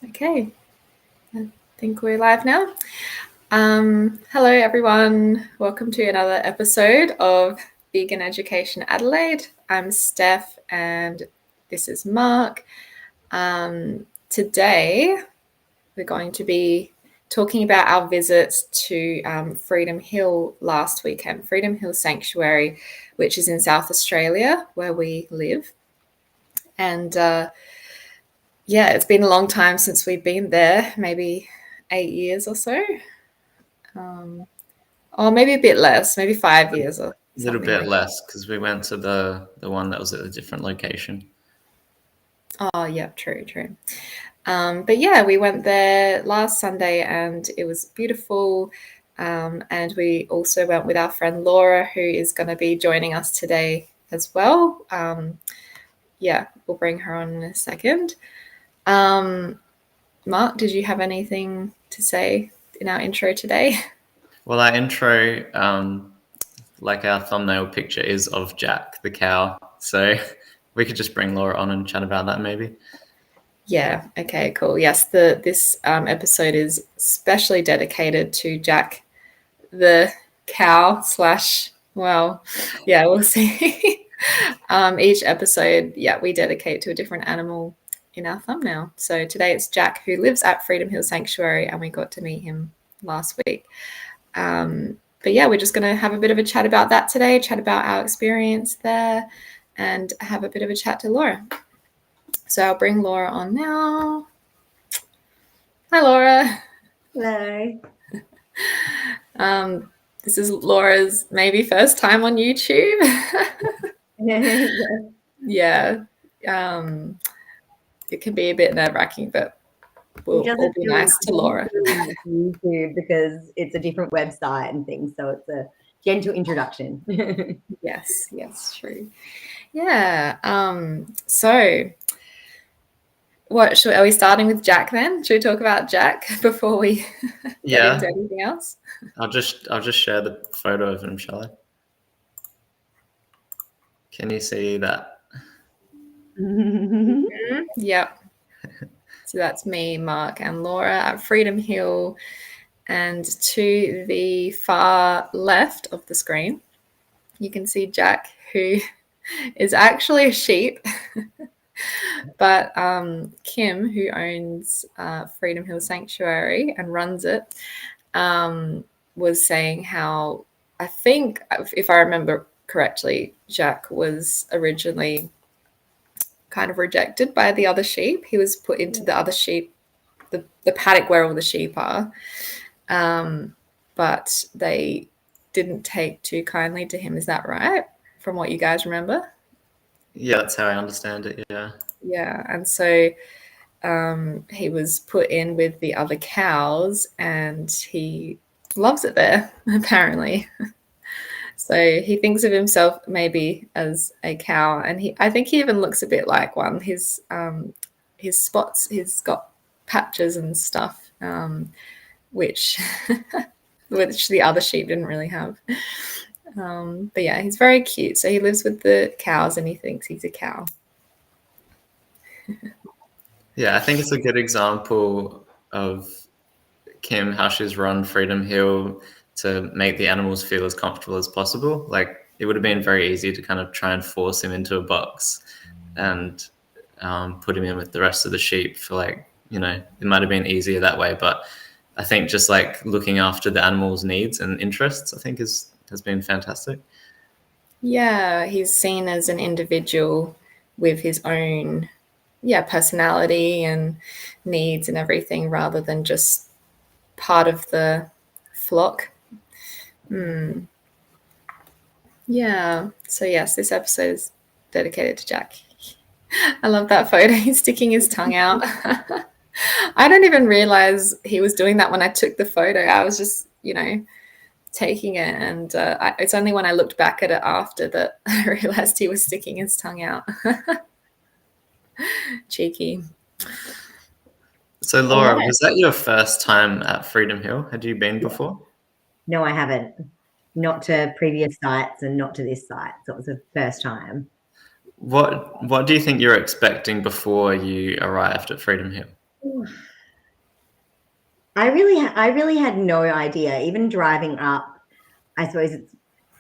Okay, I think we're live now. Hello, everyone. Welcome to another episode of Vegan Education Adelaide. I'm Stef, and this is Mark. Today, we're going to be talking about our visits to Freedom Hill last weekend, Freedom Hill Sanctuary, which is in South Australia, where we live. And yeah, it's been a long time since we've been there, maybe 8 years or so. Or maybe a bit less, maybe 5 years or A little something. bit less because we went to the one that was at a different location. Oh, yeah, true. But yeah, we went there last Sunday and it was beautiful. And we also went with our friend Laura, who is going to be joining us today as well. Yeah, we'll bring her on in a second. Mark, did you have anything to say in our intro today? Well, our intro, like our thumbnail picture, is of Jack, the cow. So we could just bring Laura on and chat about that maybe. Yeah, okay, cool. Yes, this episode is specially dedicated to Jack, the cow slash, well, yeah, we'll see. Each episode, yeah, we dedicate to a different animal in our thumbnail. So today it's Jack, who lives at Freedom Hill Sanctuary, and we got to meet him last week. But yeah, we're just going to have a bit of a chat about that today, chat about our experience there, and have a bit of a chat to Laura. So I'll bring Laura on now. Hi, Laura. Hello. This is Laura's maybe first time on YouTube. Yeah. It can be a bit nerve-wracking, but we'll be nice to Laura. YouTube because it's a different website and things, so it's a gentle introduction. Yes, true. Yeah. So are we starting with Jack then? Should we talk about Jack before we get into anything else? I'll just share the photo of him, shall I? Can you see that? Yep. So that's me, Mark, and Laura at Freedom Hill. And to the far left of the screen, you can see Jack, who is actually a sheep. But Kim, who owns Freedom Hill Sanctuary and runs it, was saying how, I think, if I remember correctly, Jack was originally kind of rejected by the other sheep. He was put into the other sheep, the paddock where all the sheep are. But they didn't take too kindly to him. Is that right? From what you guys remember? Yeah, that's how I understand it. Yeah. Yeah, and so he was put in with the other cows, and he loves it there, apparently. So he thinks of himself maybe as a cow, and I think he even looks a bit like one. His spots, he's got patches and stuff, which the other sheep didn't really have. But yeah, he's very cute. So he lives with the cows, and he thinks he's a cow. Yeah, I think it's a good example of Kim, how she's run Freedom Hill to make the animals feel as comfortable as possible. Like, it would have been very easy to kind of try and force him into a box and put him in with the rest of the sheep for, like, you know, it might have been easier that way. But I think just like looking after the animals' needs and interests, I think has been fantastic. Yeah, he's seen as an individual with his own, personality and needs and everything, rather than just part of the flock. Yeah. So yes, this episode is dedicated to Jack. I love that photo. He's sticking his tongue out. I don't even realize he was doing that when I took the photo. I was just, taking it, and it's only when I looked back at it after that I realized he was sticking his tongue out. Cheeky. So Laura, was that your first time at Freedom Hill? Had you been before? No, I haven't. Not to previous sites and not to this site. So it was the first time. What do you think you're expecting before you arrived at Freedom Hill? I really had no idea. Even driving up, I suppose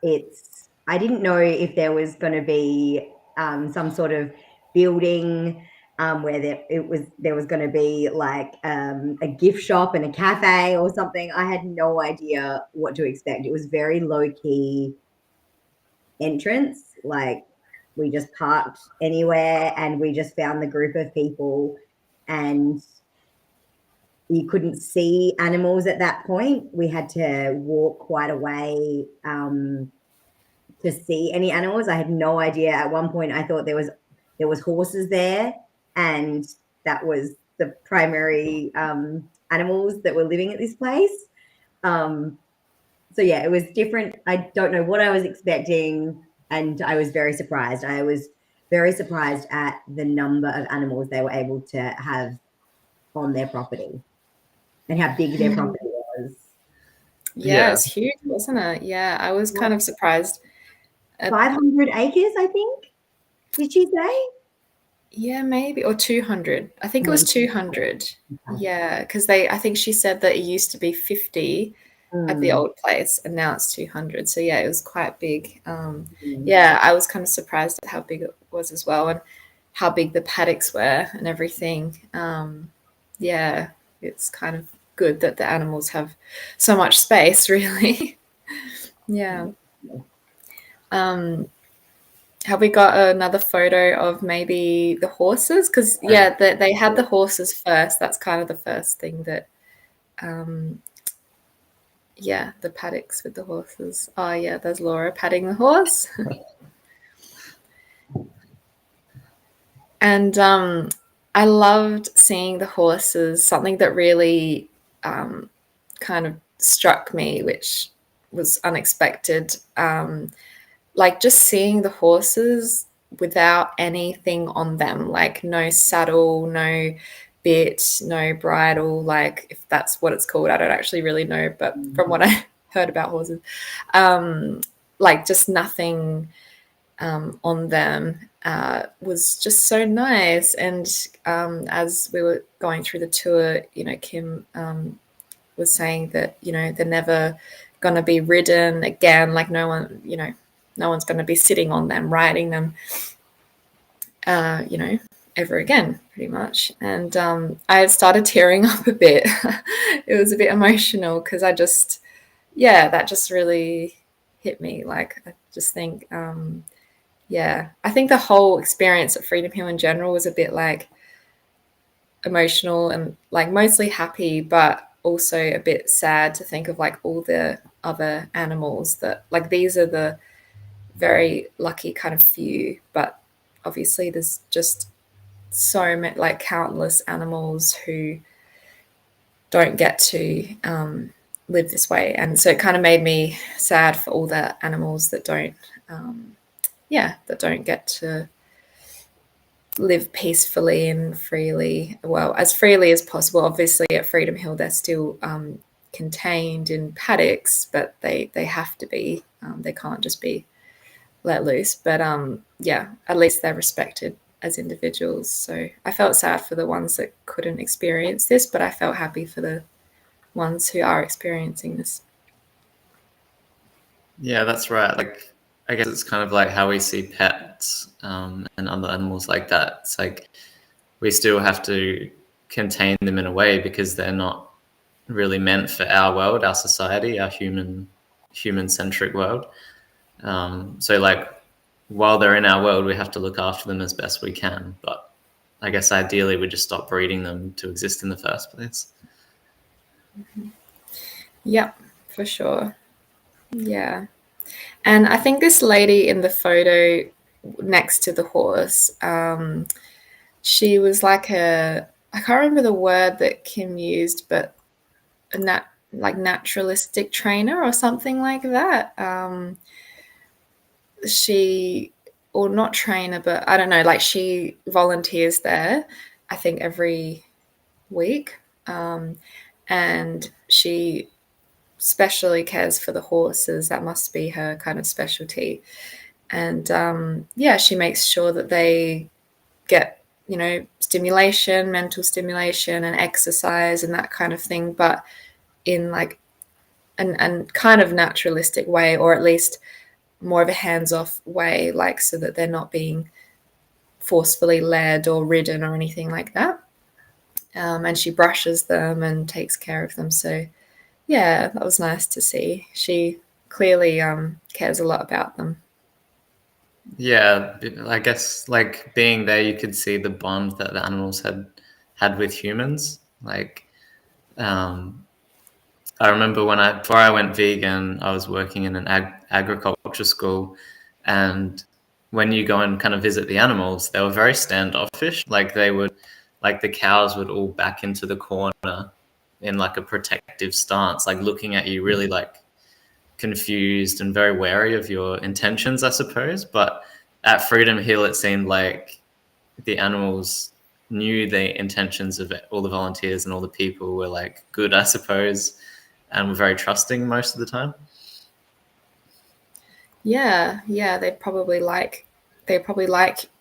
I didn't know if there was going to be some sort of building where there was going to be like a gift shop and a cafe or something. I had no idea what to expect. It was very low key entrance. Like we just parked anywhere and we just found the group of people, and you couldn't see animals at that point. We had to walk quite a way to see any animals. I had no idea. At one point, I thought there was horses there, and that was the primary animals that were living at this place. So yeah, it was different. I don't know what I was expecting, and I was very surprised. I was very surprised at the number of animals they were able to have on their property and how big their property was. Yeah, it's huge, wasn't it? Yeah, I was kind of surprised. 500 acres, I think. Did she say? Yeah, maybe, or 200. I think it was 200. Yeah, because I think she said that it used to be 50 at the old place, and now it's 200. So yeah, it was quite big. Yeah, I was kind of surprised at how big it was as well, and how big the paddocks were and everything. Yeah, it's kind of good that the animals have so much space, really. Yeah. Have we got another photo of maybe the horses? Because yeah, they had the horses first. That's kind of the first thing that, yeah, the paddocks with the horses. Oh yeah, there's Laura patting the horse. And I loved seeing the horses. Something that really kind of struck me, which was unexpected. Like just seeing the horses without anything on them, like no saddle, no bit, no bridle, like if that's what it's called. I don't actually really know, but from what I heard about horses, like just nothing on them was just so nice. And as we were going through the tour, Kim was saying that, they're never going to be ridden again, like no one's going to be sitting on them, riding them, ever again, pretty much. And I started tearing up a bit. It was a bit emotional because that just really hit me. Like, I just think, I think the whole experience at Freedom Hill in general was a bit like emotional and like mostly happy, but also a bit sad to think of like all the other animals that, like, these are the very lucky kind of few, but obviously there's just so many, like countless animals who don't get to live this way. And so it kind of made me sad for all the animals that don't get to live peacefully and freely, well, as freely as possible. Obviously at Freedom Hill they're still contained in paddocks, but they have to be, they can't just be let loose. But at least they're respected as individuals. So I felt sad for the ones that couldn't experience this, but I felt happy for the ones who are experiencing this. Yeah, that's right. Like, I guess it's kind of like how we see pets and other animals like that. It's like we still have to contain them in a way because they're not really meant for our world, our society, our human-centric world. So like, while they're in our world, we have to look after them as best we can. But I guess ideally we just stop breeding them to exist in the first place. Yep, for sure. Yeah. And I think this lady in the photo next to the horse, she was like I can't remember the word that Kim used, but like naturalistic trainer or something like that. Or not trainer, but I don't know, like she volunteers there, I think every week. And she specially cares for the horses. That must be her kind of specialty. And she makes sure that they get, stimulation, mental stimulation, and exercise and that kind of thing, but in like an kind of naturalistic way, or at least more of a hands-off way, like so that they're not being forcefully led or ridden or anything like that. And she brushes them and takes care of them. So yeah, that was nice to see. She clearly cares a lot about them. Yeah, I guess like being there, you could see the bond that the animals had with humans. Like, I remember before I went vegan, I was working in an agriculture school, and when you go and kind of visit the animals, they were very standoffish. Like the cows would all back into the corner in like a protective stance, like looking at you really like confused and very wary of your intentions, I suppose. But at Freedom Hill, it seemed like the animals knew the intentions of all the volunteers, and all the people were like good, I suppose, and were very trusting most of the time. Yeah, they probably like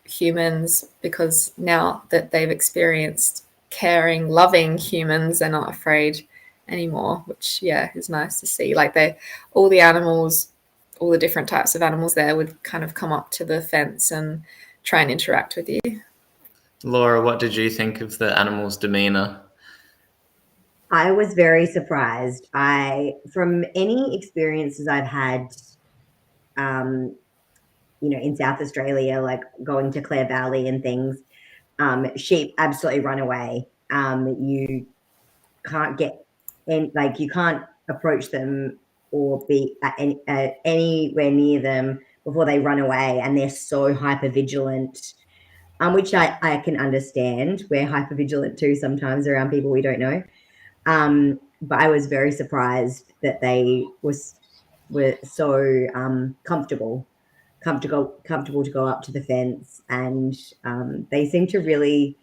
humans because now that they've experienced caring, loving humans, they're not afraid anymore, which is nice to see. Like all the animals, all the different types of animals there would kind of come up to the fence and try and interact with you. Laura, what did you think of the animals' demeanor? I was very surprised. From any experiences I've had, in South Australia, like going to Clare Valley and things, sheep absolutely run away. You can't get you can't approach them or be anywhere near them before they run away, and they're so hyper vigilant. Which I can understand. We're hyper vigilant too sometimes around people we don't know. But I was very surprised that they were so comfortable to go up to the fence, and they seem to really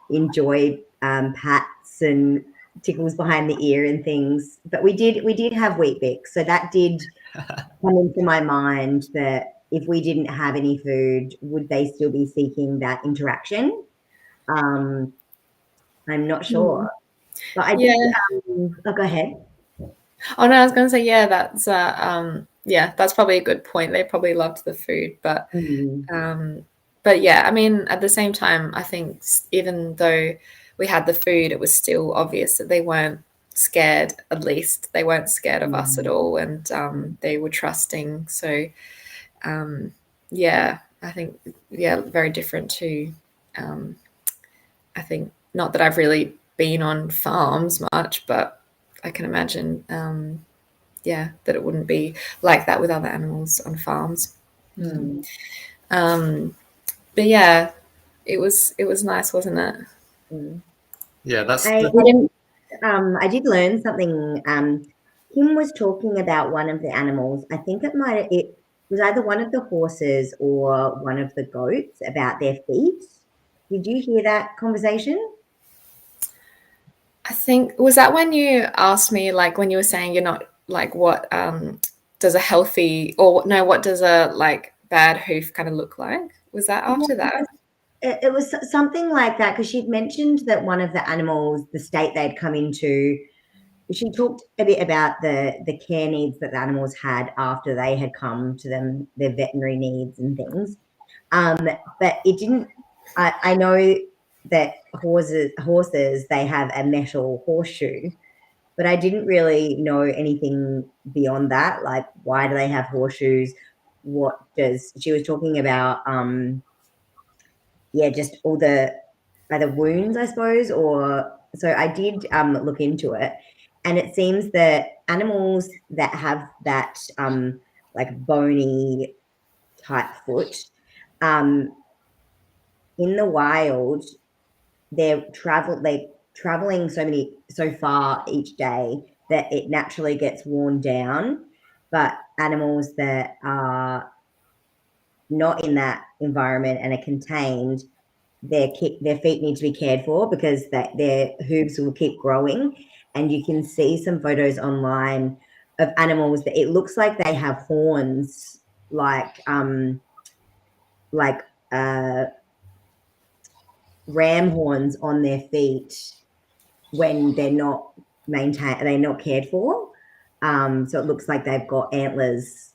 enjoy pats and tickles behind the ear and things. But we did have Weet-Bix, so that did come into my mind that if we didn't have any food, would they still be seeking that interaction? I'm not sure. But I did. Go ahead. Oh no, I was going to say that's that's probably a good point. They probably loved the food, but I mean, at the same time, I think even though we had the food, it was still obvious that they weren't scared. At least they weren't scared of us at all, and they were trusting. So I think very different to. I think not that I've really been on farms much, but I can imagine that it wouldn't be like that with other animals on farms. But yeah, it was nice, wasn't it? Yeah, I did learn something. Kim was talking about one of the animals. I think it was either one of the horses or one of the goats about their feet. Did you hear that conversation? I think was that when you asked me, like when you were saying you're not like what does a healthy or no, what does a like bad hoof kind of look like? Was that after that? It was something like that, because she'd mentioned that one of the animals, the state they'd come into, she talked a bit about the care needs that the animals had after they had come to them, their veterinary needs and things. But it didn't. I know that horses they have a metal horseshoe, but I didn't really know anything beyond that. Like, why do they have horseshoes? What does she was talking about? Just all the either wounds, I suppose, or so I did look into it, and it seems that animals that have that like bony type foot, in the wild, they're traveling so far each day that it naturally gets worn down. But animals that are not in that environment and are contained, their feet need to be cared for because their hooves will keep growing. And you can see some photos online of animals that it looks like they have horns, like ram horns on their feet when they're not cared for. So it looks like they've got antlers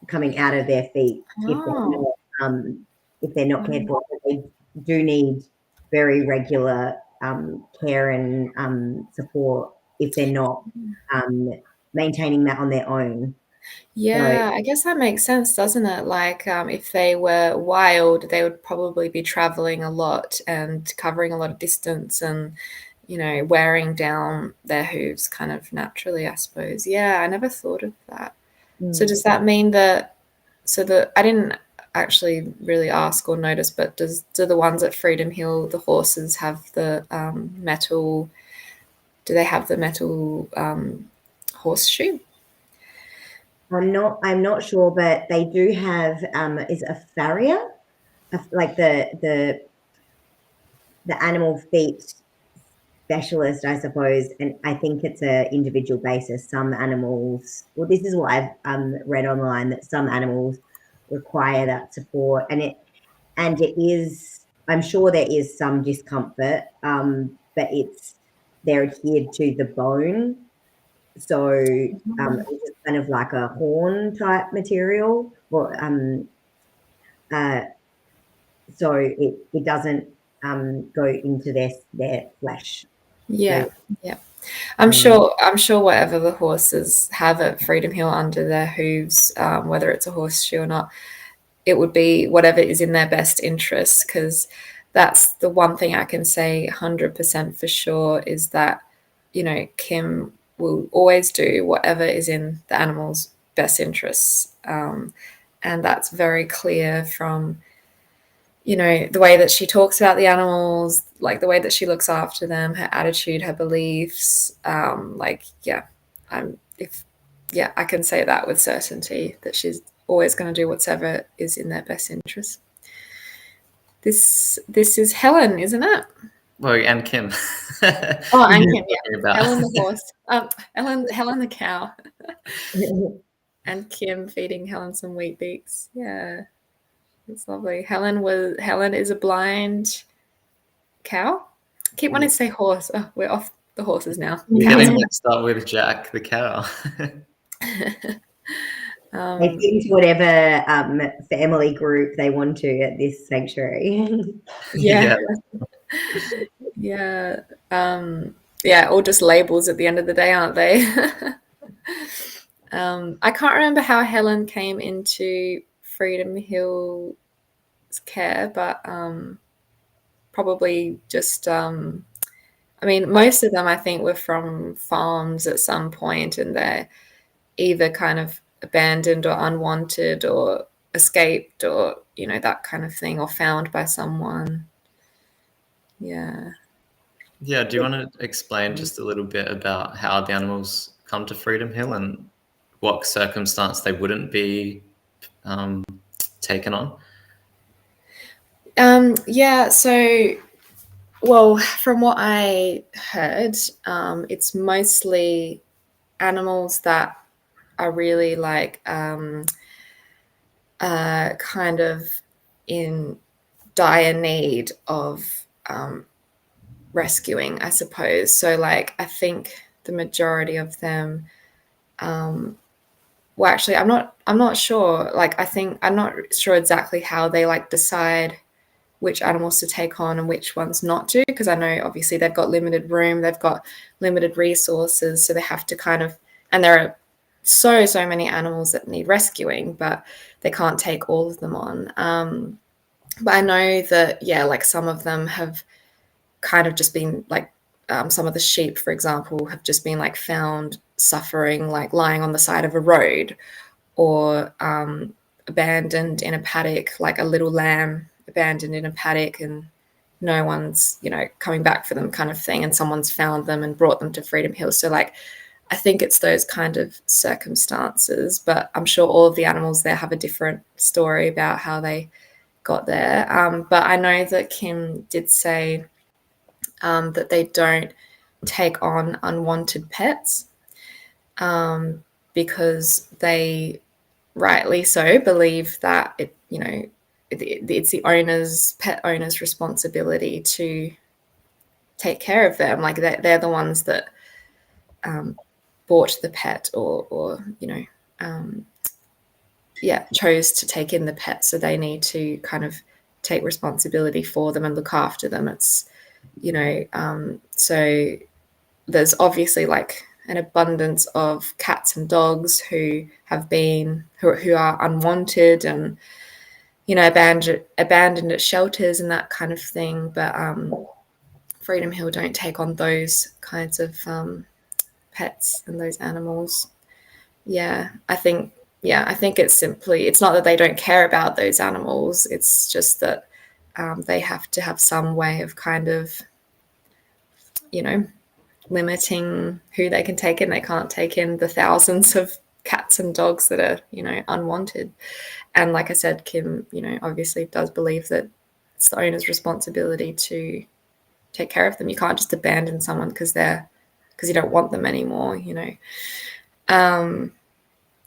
coming out of their feet if they're not cared for. They do need very regular care and support if they're not maintaining that on their own. Yeah, I guess that makes sense, doesn't it? Like, if they were wild, they would probably be traveling a lot and covering a lot of distance and, wearing down their hooves kind of naturally, I suppose. Yeah, I never thought of that. So does that mean that, I didn't actually really ask or notice, but do the ones at Freedom Hill, the horses have the metal, do they have the metal horseshoe? I'm not sure, but they do have is a farrier, like the animal feet specialist, I suppose, and I think it's a individual basis. Some animals, well, this is what I've read online, that some animals require that support, and it is. I'm sure there is some discomfort, but they're adhered to the bone, so it's kind of like a horn type material, or so it doesn't go into their flesh. Yeah, So, yeah. I'm sure whatever the horses have at Freedom Hill under their hooves, whether it's a horseshoe or not, it would be whatever is in their best interest, because that's the one thing I can say 100% for sure is that, Kim will always do whatever is in the animal's best interests. And that's very clear from, the way that she talks about the animals, like the way that she looks after them, her attitude, her beliefs. I can say that with certainty, that she's always going to do whatever is in their best interest. This is Helen, isn't it? Well, and Kim. Oh, and Kim, yeah. Helen the horse. Helen the cow. And Kim feeding Helen some wheat beaks. Yeah. It's lovely. Helen is a blind cow. I keep wanting to say horse. Oh, we're off the horses now. You're getting mixed up with Jack the cow. They fit into whatever family group they want to at this sanctuary. Yeah. Yeah. All just labels at the end of the day, aren't they? I can't remember how Helen came into Freedom Hill's care, but probably just most of them I think were from farms at some point, and they're either kind of abandoned or unwanted or escaped, or that kind of thing, or found by someone. Yeah. Do you want to explain just a little bit about how the animals come to Freedom Hill and what circumstance they wouldn't be taken on? From what I heard, it's mostly animals that are really like kind of in dire need of rescuing, I suppose. So like I think the majority of them actually I'm not sure. Like I'm not sure exactly how they like decide which animals to take on and which ones not to, because I know obviously they've got limited room, they've got limited resources, so they have to and there are so many animals that need rescuing, but they can't take all of them on. But I know that, like some of them have kind of just been like, some of the sheep, for example, have just been like found suffering, like lying on the side of a road, or abandoned in a paddock, like a little lamb abandoned in a paddock and no one's, coming back for them kind of thing. And someone's found them and brought them to Freedom Hill. So like, I think it's those kind of circumstances, but I'm sure all of the animals there have a different story about how they got there. But I know that Kim did say that they don't take on unwanted pets because they rightly so believe that it it's the pet owner's responsibility to take care of them. Like they're the ones that bought the pet or chose to take in the pet, so they need to kind of take responsibility for them and look after them. It's so there's obviously like an abundance of cats and dogs who are unwanted and abandoned at shelters and that kind of thing, but Freedom Hill don't take on those kinds of pets and those animals. I think it's not that they don't care about those animals, it's just that they have to have some way of kind of limiting who they can take in. They can't take in the thousands of cats and dogs that are unwanted. And like I said, Kim obviously does believe that it's the owner's responsibility to take care of them. You can't just abandon someone because you don't want them anymore.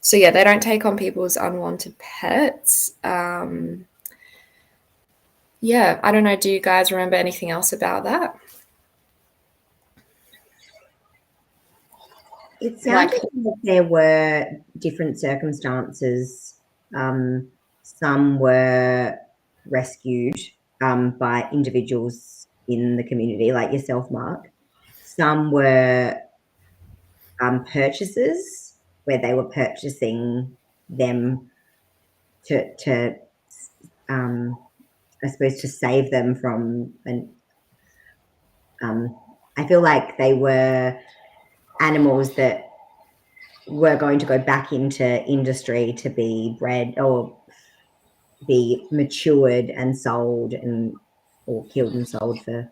So yeah, they don't take on people's unwanted pets. I don't know. Do you guys remember anything else about that? It sounded like there were different circumstances. Some were rescued by individuals in the community, like yourself, Mark. Some were purchases where they were purchasing them to I suppose to save them from I feel like they were animals that were going to go back into industry to be bred or be matured and sold or killed and sold for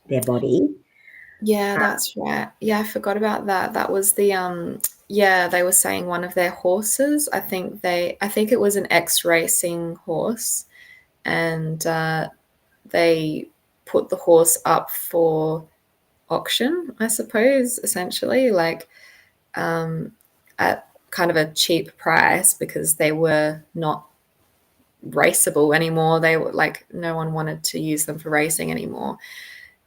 their body. Yeah, that's right. Yeah, I forgot about that. That was the they were saying one of their horses. I think it was an ex-racing horse, and they put the horse up for auction, I suppose, essentially, like at kind of a cheap price because they were not raceable anymore. They were like, no one wanted to use them for racing anymore,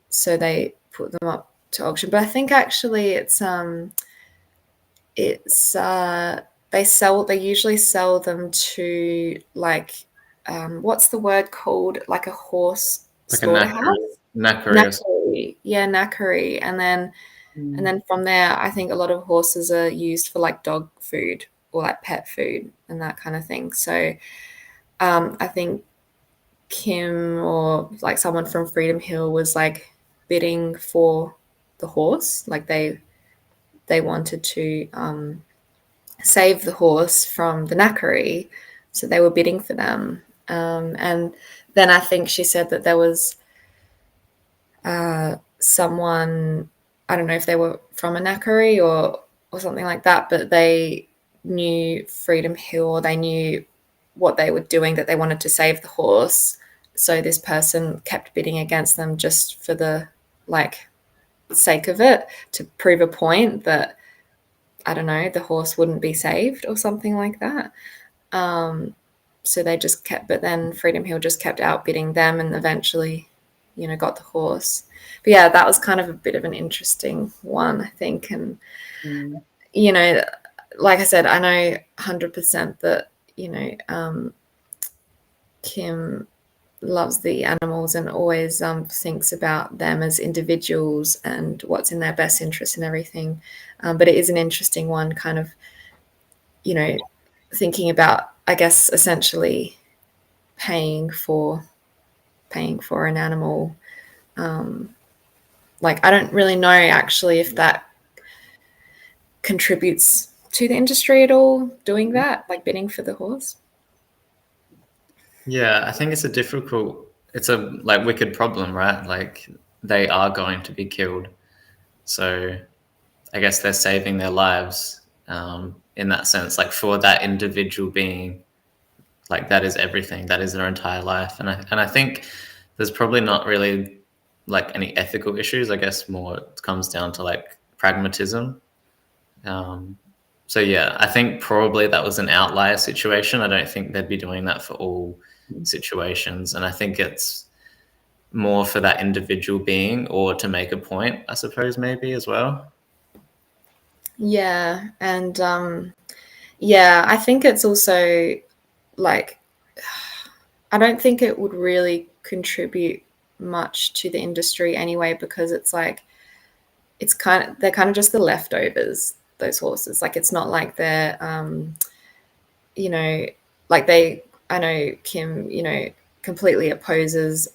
so they put them up to auction. But I think actually they usually sell them to like what's the word called, like a horse like slaughterhouse? Knackery. Yeah, knackery. And then from there, I think a lot of horses are used for like dog food or like pet food and that kind of thing. So I think Kim or like someone from Freedom Hill was like bidding for the horse. Like they wanted to save the horse from the knackery, so they were bidding for them. And then I think she said that there was someone, I don't know if they were from a knackery or something like that, but they knew Freedom Hill, or they knew what they were doing, that they wanted to save the horse. So this person kept bidding against them just for the sake of it, to prove a point that, I don't know, the horse wouldn't be saved or something like that. So they just kept, but then Freedom Hill just kept outbidding them and eventually, got the horse. But yeah, that was kind of a bit of an interesting one, I think. And, like I said, I know 100% that, Kim loves the animals and always thinks about them as individuals and what's in their best interest and everything. But it is an interesting one, kind of, thinking about, I guess, essentially paying for an animal. I don't really know actually if that contributes to the industry at all, doing that, like bidding for the horse. Yeah, I think it's a wicked problem, right? Like they are going to be killed. So I guess they're saving their lives in that sense, like for that individual being, like that is everything, that is their entire life. And I think there's probably not really like any ethical issues. I guess more it comes down to like pragmatism. So yeah, I think probably that was an outlier situation. I don't think they'd be doing that for all situations, and I think it's more for that individual being or to make a point, I suppose, maybe as well. Yeah, and yeah, I think it's also like I don't think it would really contribute much to the industry anyway, because it's like they're kind of just the leftovers, those horses. Like it's not like they're you know, like I know Kim, completely opposes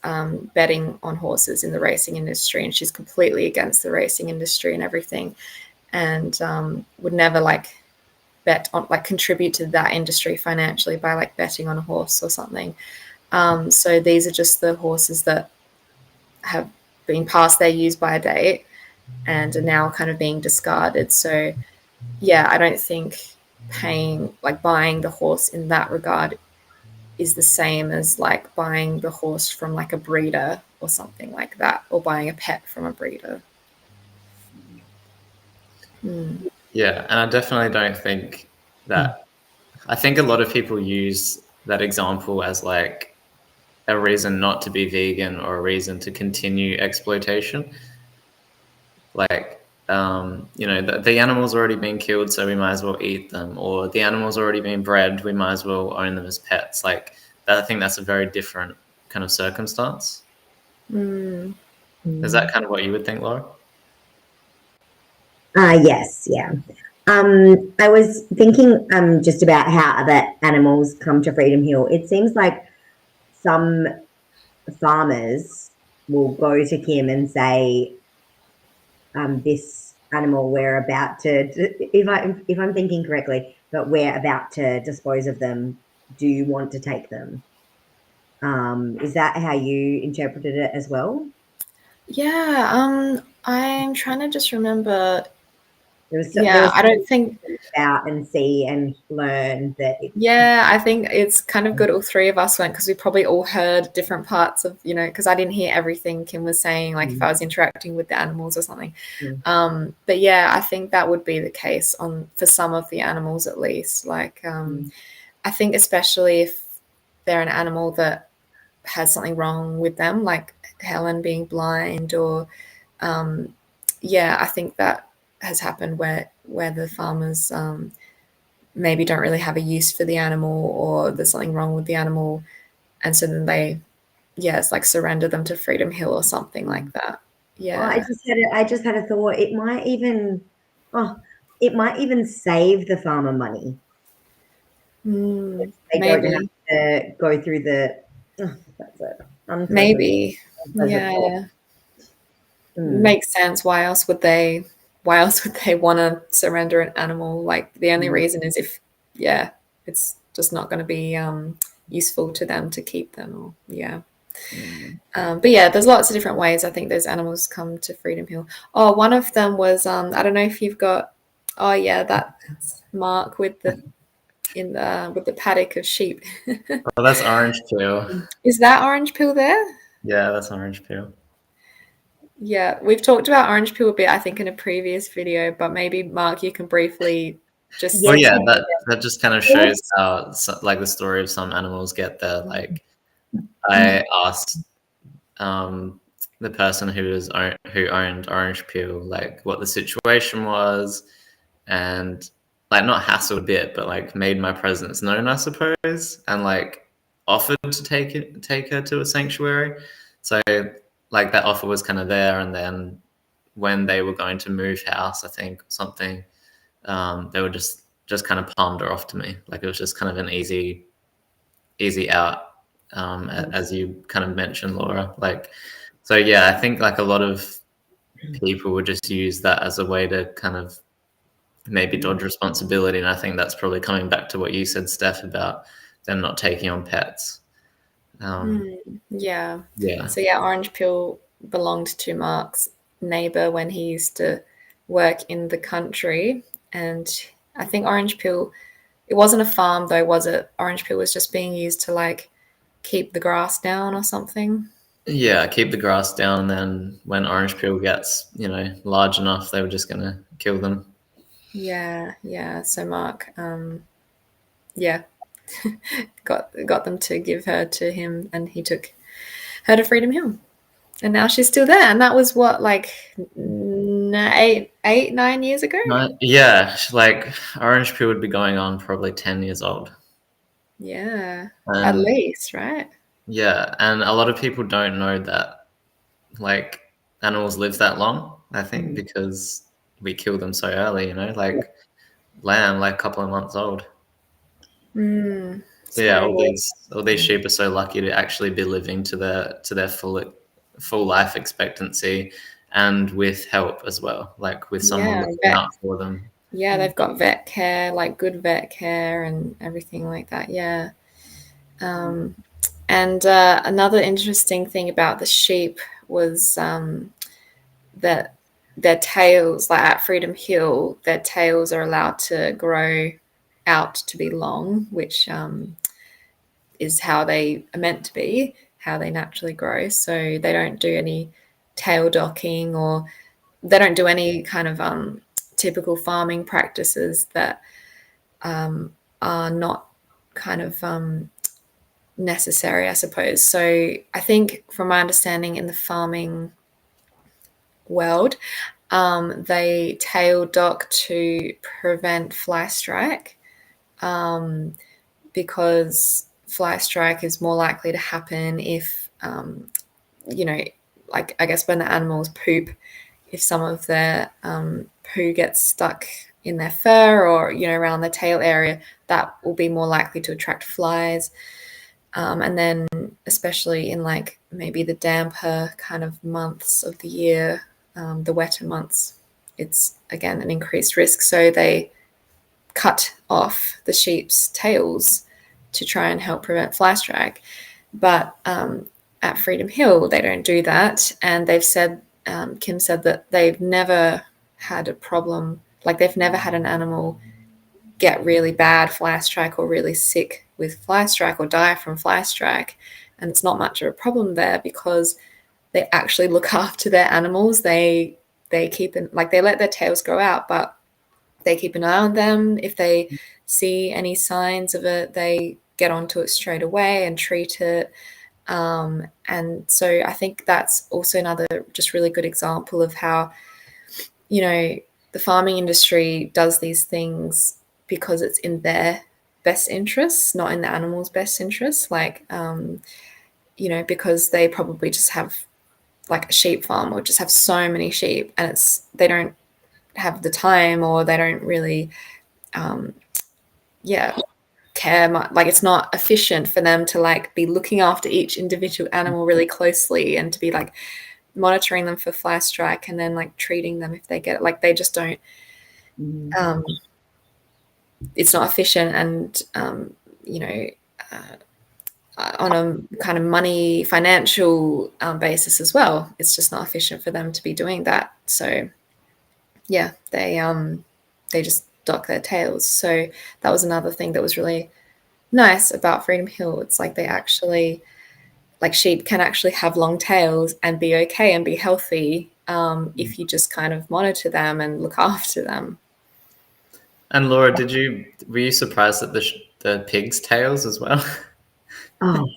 betting on horses in the racing industry, and she's completely against the racing industry and everything, and would never like bet on, like, contribute to that industry financially by like betting on a horse or something. So these are just the horses that have been past their use by date and are now kind of being discarded. So yeah, I don't think buying the horse in that regard is the same as like buying the horse from like a breeder or something like that, or buying a pet from a breeder. Yeah, and I definitely don't think that. I think a lot of people use that example as like a reason not to be vegan or a reason to continue exploitation. Like, the animal's already been killed, so we might as well eat them, or the animal's already been bred, we might as well own them as pets. Like, I think that's a very different kind of circumstance. Is that kind of what you would think, Laura? Yes, yeah. I was thinking just about how other animals come to Freedom Hill. It seems like some farmers will go to Kim and say, this animal we're about to, if I'm thinking correctly, but we're about to dispose of them. Do you want to take them? Is that how you interpreted it as well? Yeah, I'm trying to just remember. There was I don't think. out and see and learn that. Yeah, I think it's kind of good all three of us went, because we probably all heard different parts of, because I didn't hear everything Kim was saying, like if I was interacting with the animals or something. But yeah, I think that would be the case for some of the animals at least. Like, I think especially if they're an animal that has something wrong with them, like Helen being blind, or yeah, I think that has happened where the farmers maybe don't really have a use for the animal, or there's something wrong with the animal, and so then they, it's like surrender them to Freedom Hill or something like that. Yeah. Well, I just had a thought. It might even save the farmer money. They don't have to go through the. That's it. Maybe. Yeah. Makes sense. Why else would they want to surrender an animal? Like the only reason is if, it's just not going to be useful to them to keep them. Or but yeah, there's lots of different ways I think those animals come to Freedom Hill. Oh, one of them was I don't know if you've got. Oh yeah, that's Mark with the paddock of sheep. Oh, that's Orange Peel. Is that Orange Peel there? Yeah, that's Orange Peel. Yeah, we've talked about Orange Peel a bit, I think, in a previous video, but maybe Mark, you can briefly just. Well, yeah, that just kind of shows how, like, the story of some animals get there. Like, I asked the person who owned Orange Peel, like, what the situation was, and like not hassled a bit, but like made my presence known, I suppose, and like offered to take her to a sanctuary. So like that offer was kind of there, and then when they were going to move house, I think, or something, they were just kind of palmed her off to me. Like it was just kind of an easy out, as you kind of mentioned, Laura. Like, so yeah, I think like a lot of people would just use that as a way to kind of maybe dodge responsibility, and I think that's probably coming back to what you said, Steph, about them not taking on pets. Yeah. Yeah. So yeah, Orange Peel belonged to Mark's neighbor when he used to work in the country, and I think Orange Peel, it wasn't a farm though, was it? Orange Peel was just being used to like keep the grass down or something. Yeah, keep the grass down, and then when Orange Peel gets, large enough, they were just going to kill them. Yeah. So Mark, yeah, got them to give her to him, and he took her to Freedom Hill, and now she's still there. And that was what, like 9 years ago. Yeah, like Orange Peel would be going on probably 10 years old. Yeah, at And least, right? yeah, and a lot of people don't know that like animals live that long, I think, because we kill them so early, you know, like lamb, like a couple of months old. So yeah, Scary. all these sheep are so lucky to actually be living to their full life expectancy, and with help as well, like with someone Yeah, looking out for them. yeah, they've got vet care, like good vet care and everything like that. Yeah. Um, and another interesting thing about the sheep was that their tails, like at Freedom Hill, their tails are allowed to grow out to be long, which is how they are meant to be, how they naturally grow. So they don't do any tail docking, or they don't do any kind of typical farming practices that are not kind of necessary, I suppose. So I think, from my understanding, in the farming world, they tail dock to prevent fly strike, because fly strike is more likely to happen if, you know, like I guess when the animals poop, if some of their poo gets stuck in their fur, or around the tail area, that will be more likely to attract flies. And then, especially in like maybe the damper kind of months of the year, the wetter months, it's again an increased risk. So they cut off the sheep's tails to try and help prevent fly strike. But at Freedom Hill, they don't do that. And they've said, Kim said that they've never had a problem, like they've never had an animal get really bad fly strike or really sick with fly strike or die from fly strike. And it's not much of a problem there, because they actually look after their animals. They keep they let their tails grow out, but they keep an eye on them. If they see any signs of it, they get onto it straight away and treat it. And so I think that's also another just really good example of how, the farming industry does these things because it's in their best interests, not in the animal's best interests. Like, because they probably just have like a sheep farm, or just have so many sheep, and they don't have the time, or they don't really, care much. Like, it's not efficient for them to like be looking after each individual animal really closely, and to be like monitoring them for fly strike, and then like treating them if they get it. Like, they just don't. It's not efficient, and on a kind of money financial basis as well, it's just not efficient for them to be doing that. So yeah, they just dock their tails. So that was another thing that was really nice about Freedom Hill. It's like they actually, like, sheep can actually have long tails and be okay and be healthy, if you just kind of monitor them and look after them. And Laura, were you surprised at the pig's tails as well? Oh,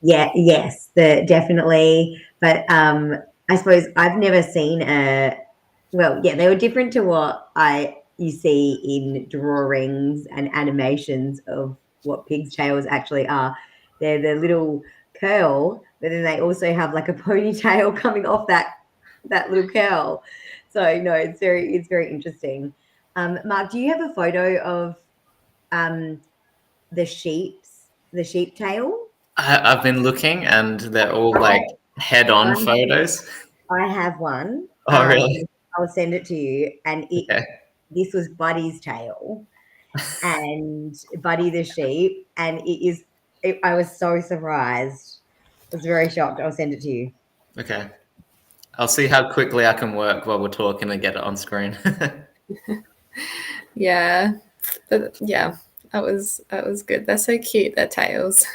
yeah, yes, definitely. But I suppose I've never seen they were different to what you see in drawings and animations of what pigs' tails actually are. They're the little curl, but then they also have like a ponytail coming off that little curl. So no, it's very interesting. Mark, do you have a photo of the sheep tail? I've been looking, and they're all like head-on I photos. I have one. Oh, really? I'll send it to you. And Okay. this was Buddy's tail, and Buddy the sheep, and I was so surprised. I was very shocked. I'll send it to you. Okay. I'll see how quickly I can work while we're talking and get it on screen. Yeah, but yeah, that was good. They're so cute, their tails.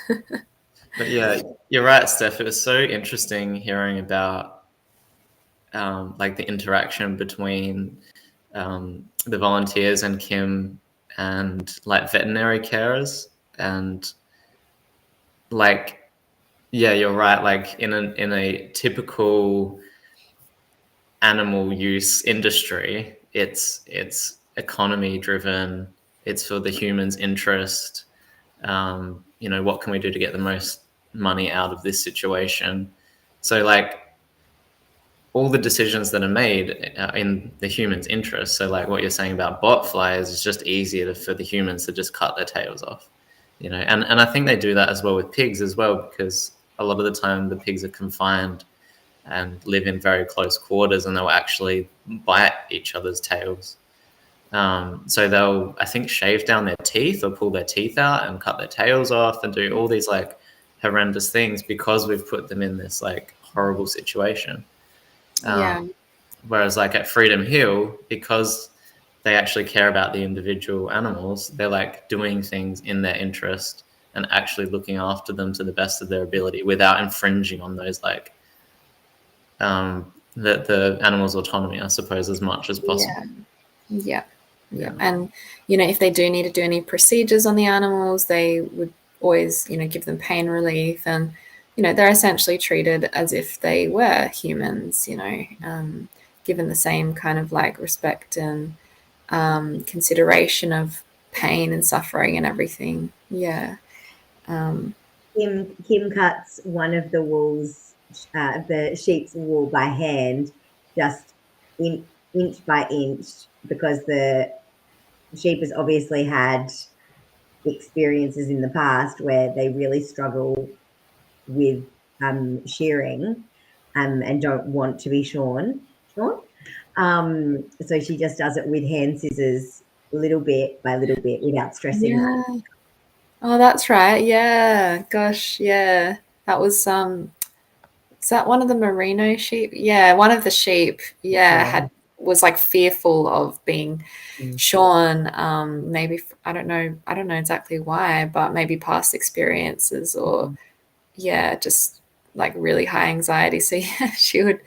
But yeah, you're right, Steph. It was so interesting hearing about like the interaction between the volunteers and Kim and like veterinary carers, and like, yeah, you're right. Like in a typical animal use industry, it's economy driven. It's for the human's interest. What can we do to get the most money out of this situation? So like all the decisions that are made in the human's interest. So like what you're saying about bot flies is just easier for the humans to just cut their tails off, and I think they do that as well with pigs as well, because a lot of the time the pigs are confined and live in very close quarters, and they'll actually bite each other's tails. So they'll, I think, shave down their teeth or pull their teeth out and cut their tails off and do all these like horrendous things because we've put them in this like horrible situation. Yeah. Whereas like at Freedom Hill, because they actually care about the individual animals, they're like doing things in their interest and actually looking after them to the best of their ability without infringing on those like the animal's autonomy, I suppose, as much as possible. Yeah. And if they do need to do any procedures on the animals, they would always give them pain relief, and they're essentially treated as if they were humans, given the same kind of like respect and consideration of pain and suffering and everything. Kim cuts one of the wolves, the sheep's wool by hand, just inch by inch, because the sheep has obviously had experiences in the past where they really struggle with shearing and don't want to be shorn. So she just does it with hand scissors, little bit by little bit, without stressing. Yeah. Oh, that's right. Yeah. Gosh. Yeah. That was is that one of the merino sheep? Yeah, one of the sheep. Yeah, was like fearful of being shorn. Maybe I don't know exactly why, but maybe past experiences or just like really high anxiety. So yeah, she would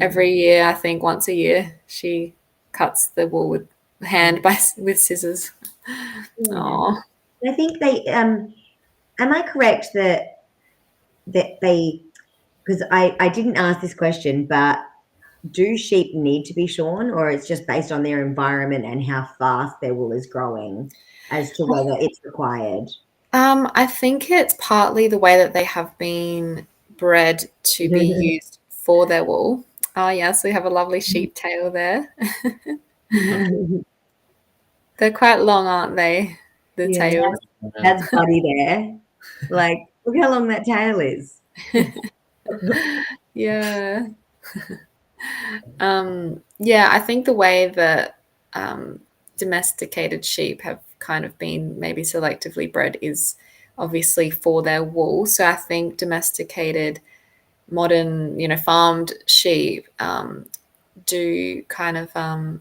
every year, I think once a year, she cuts the wool with with scissors. Oh. I think they am I correct that they, because I didn't ask this question, but do sheep need to be shorn, or it's just based on their environment and how fast their wool is growing as to whether it's required? I think it's partly the way that they have been bred to be used for their wool. Oh yes, we have a lovely sheep tail there. They're quite long, aren't they? The tails. That's Buddy there. Like, look how long that tail is. Yeah. I think the way that domesticated sheep have kind of been maybe selectively bred is obviously for their wool. So I think domesticated modern, farmed sheep do kind of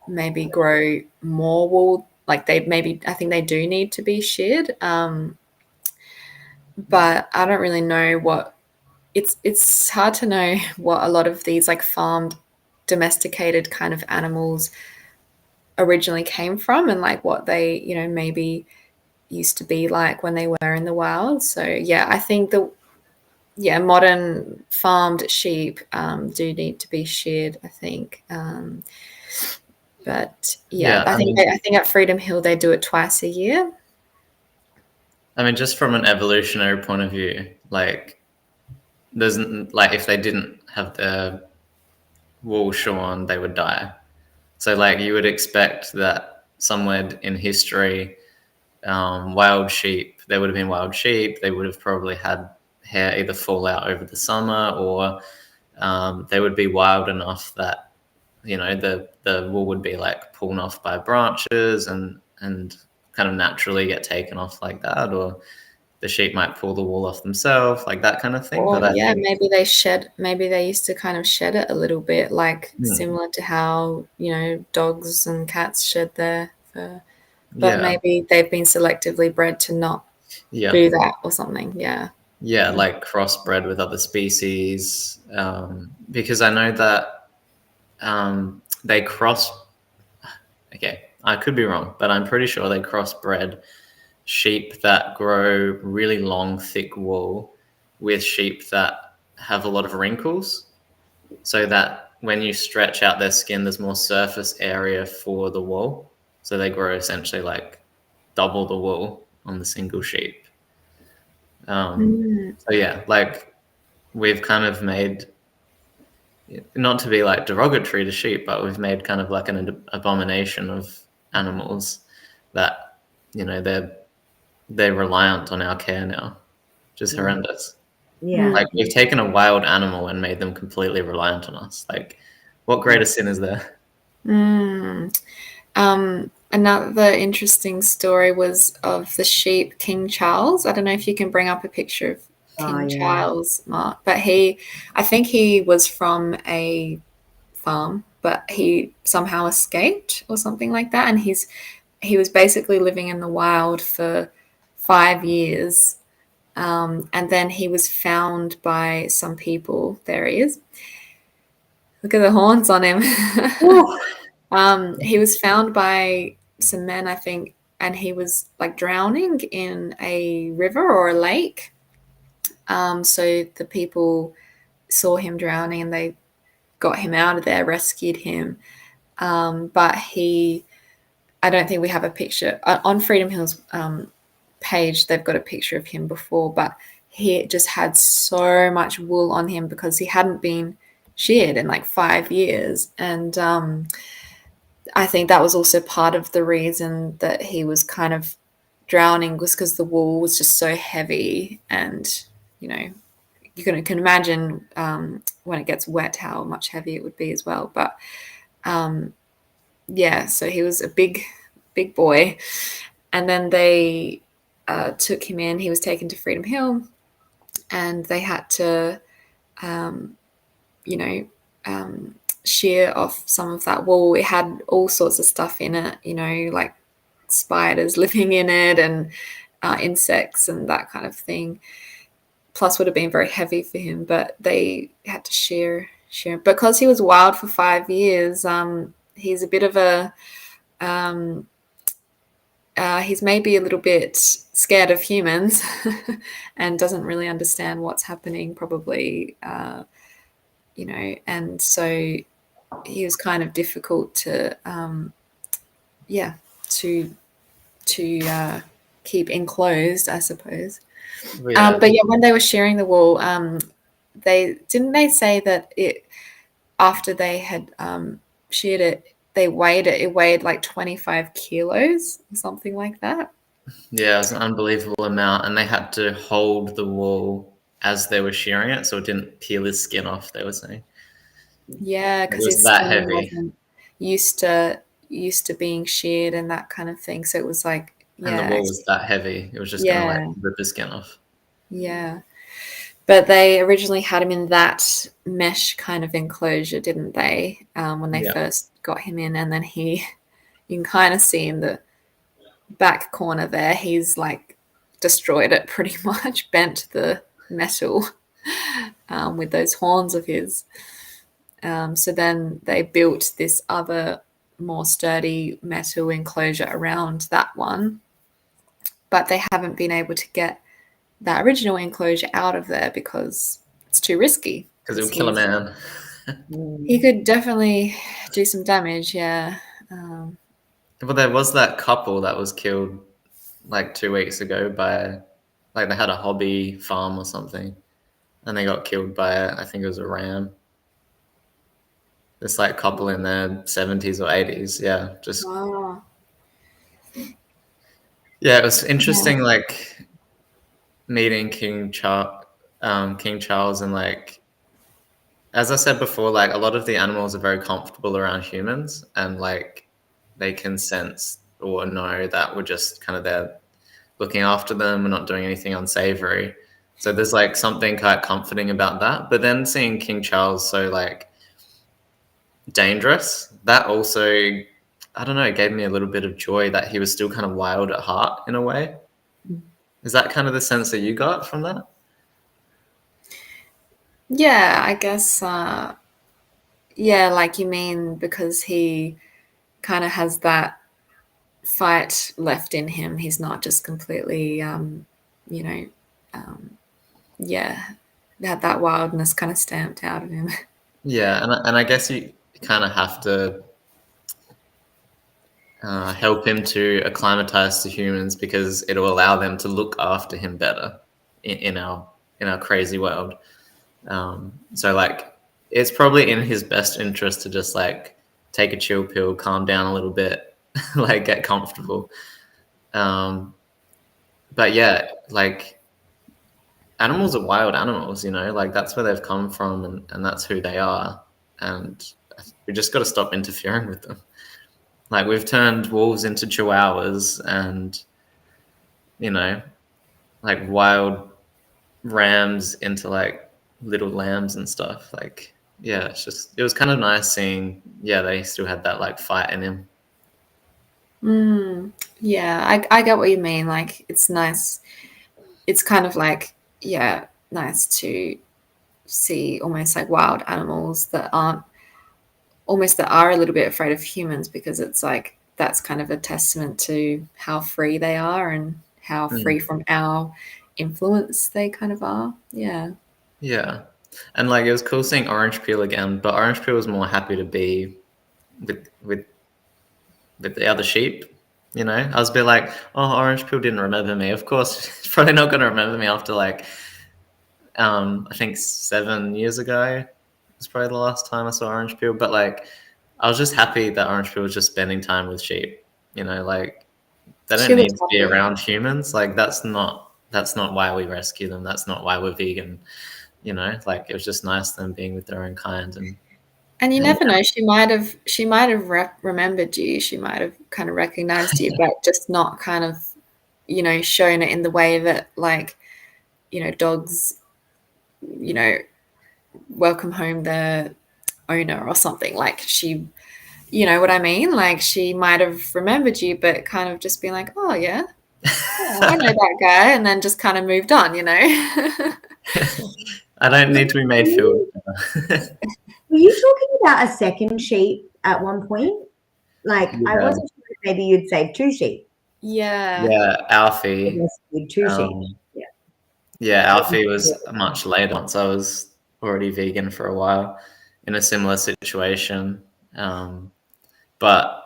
maybe grow more wool. Like I think they do need to be sheared. But I don't really know what it's hard to know what a lot of these like farmed domesticated kind of animals originally came from and like what they maybe used to be like when they were in the wild. So I think modern farmed sheep do need to be sheared, I think. But I think at Freedom Hill they do it twice a year. I mean, just from an evolutionary point of view, like if they didn't have their wool shorn, they would die. So like you would expect that somewhere in history, wild sheep, there would have been wild sheep. They would have probably had hair either fall out over the summer, or they would be wild enough that the wool would be like pulled off by branches and kind of naturally get taken off like that, or the sheep might pull the wool off themselves, like that kind of thing. Or, but maybe they used to kind of shed it a little bit, like similar to how dogs and cats shed their fur. But maybe they've been selectively bred to not do that or something. Like crossbred with other species, because I know that they cross okay, I could be wrong, but I'm pretty sure they crossbred sheep that grow really long, thick wool with sheep that have a lot of wrinkles, so that when you stretch out their skin, there's more surface area for the wool. So they grow essentially like double the wool on the single sheep. So yeah, like we've kind of made, not to be like derogatory to sheep, but we've made kind of like an abomination of animals that, you know, they're reliant on our care now, which is horrendous. Yeah. Like we've taken a wild animal and made them completely reliant on us. Like, what greater sin is there? Another interesting story was of the sheep King Charles. I don't know if you can bring up a picture of King Charles, Mark, but I think he was from a farm, but he somehow escaped or something like that, and he was basically living in the wild for 5 years, and then he was found by some people. There he is. Look at the horns on him. He was found by some men, I think, and he was like drowning in a river or a lake. So the people saw him drowning and they got him out of there, rescued him. But I don't think we have a picture on Freedom Hill's page. They've got a picture of him before, but he just had so much wool on him because he hadn't been sheared in like 5 years. And I think that was also part of the reason that he was kind of drowning, was because the wool was just so heavy. And, you know, you can imagine when it gets wet how much heavier it would be as well. But yeah, so he was a big boy. And then they took him in. He was taken to Freedom Hill, and they had to, shear off some of that wool. It had all sorts of stuff in it, like spiders living in it and insects and that kind of thing. Plus, would have been very heavy for him, but they had to shear. Because he was wild for 5 years. He's a bit of a he's maybe a little bit scared of humans and doesn't really understand what's happening, probably, and so he was kind of difficult to, keep enclosed, I suppose. Yeah. But yeah, when they were shearing the wool, they say that after they had sheared it, they weighed it. It weighed like 25 kilos or something like that. Yeah, it was an unbelievable amount, and they had to hold the wool as they were shearing it, so it didn't peel his skin off. They were saying. Yeah, because his skin wasn't used to being sheared and that kind of thing. So it was like, yeah, and the wool was that heavy. It was just gonna like rip his skin off. Yeah. But they originally had him in that mesh kind of enclosure, didn't they? When they first got him in, and then you can kind of see in the back corner there, he's like destroyed it pretty much, bent the metal with those horns of his. So then they built this other more sturdy metal enclosure around that one, but they haven't been able to get that original enclosure out of there because it's too risky. Because it would kill a man. He could definitely do some damage, yeah. Well, there was that couple that was killed like 2 weeks ago by, like, they had a hobby farm or something, and they got killed by, I think it was a ram. This like couple in their 70s or 80s, yeah, just. Wow. Yeah, it was interesting, like meeting King Charles, and like, as I said before, like a lot of the animals are very comfortable around humans, and like they can sense or know that we're just kind of there looking after them. We're not doing anything unsavory. So there's like something quite comforting about that. But then seeing King Charles so like dangerous, that also, I don't know, gave me a little bit of joy that he was still kind of wild at heart in a way. Is that kind of the sense that you got from that? Yeah, I guess, yeah, like you mean because he kind of has that fight left in him. He's not just completely, yeah, had that wildness kind of stamped out of him. Yeah, and I guess you kind of have to help him to acclimatize to humans because it'll allow them to look after him better in our crazy world. So like, it's probably in his best interest to just like take a chill pill, calm down a little bit, like get comfortable. But yeah, like animals are wild animals, like that's where they've come from and that's who they are. And we just got to stop interfering with them. Like we've turned wolves into chihuahuas and, like wild rams into like little lambs and stuff. Like, yeah, it was kind of nice seeing, yeah, they still had that like fight in him. Yeah, I get what you mean. Like, it's nice. It's kind of like, yeah, nice to see almost like wild animals that are a little bit afraid of humans, because it's like that's kind of a testament to how free they are and how free from our influence they kind of are. Yeah. Yeah. And like it was cool seeing Orange Peel again, but Orange Peel was more happy to be with the other sheep. I was a bit like, oh, Orange Peel didn't remember me. Of course, he's probably not going to remember me after like, I think 7 years ago was probably the last time I saw Orange Peel. But like, I was just happy that Orange Peel was just spending time with sheep. Like they She don't need was to be happy. around humans. Like that's not why we rescue them. That's not why we're vegan. Like it was just nice them being with their own kind And you and never know, she might have remembered you. She might have kind of recognized you, but just not kind of, shown it in the way that, like, dogs, welcome home their owner or something. Like, she, you know what I mean? Like, she might have remembered you, but kind of just been like, oh, yeah, I know that guy, and then just kind of moved on, I don't need to be made feel. Were you talking about a second sheep at one point? Like, I Yeah. wasn't sure if maybe you'd say 2 sheep. Yeah. Yeah, Alfie. Rescued 2 sheep. Yeah. Yeah, Alfie was much later once I was already vegan for a while in a similar situation. But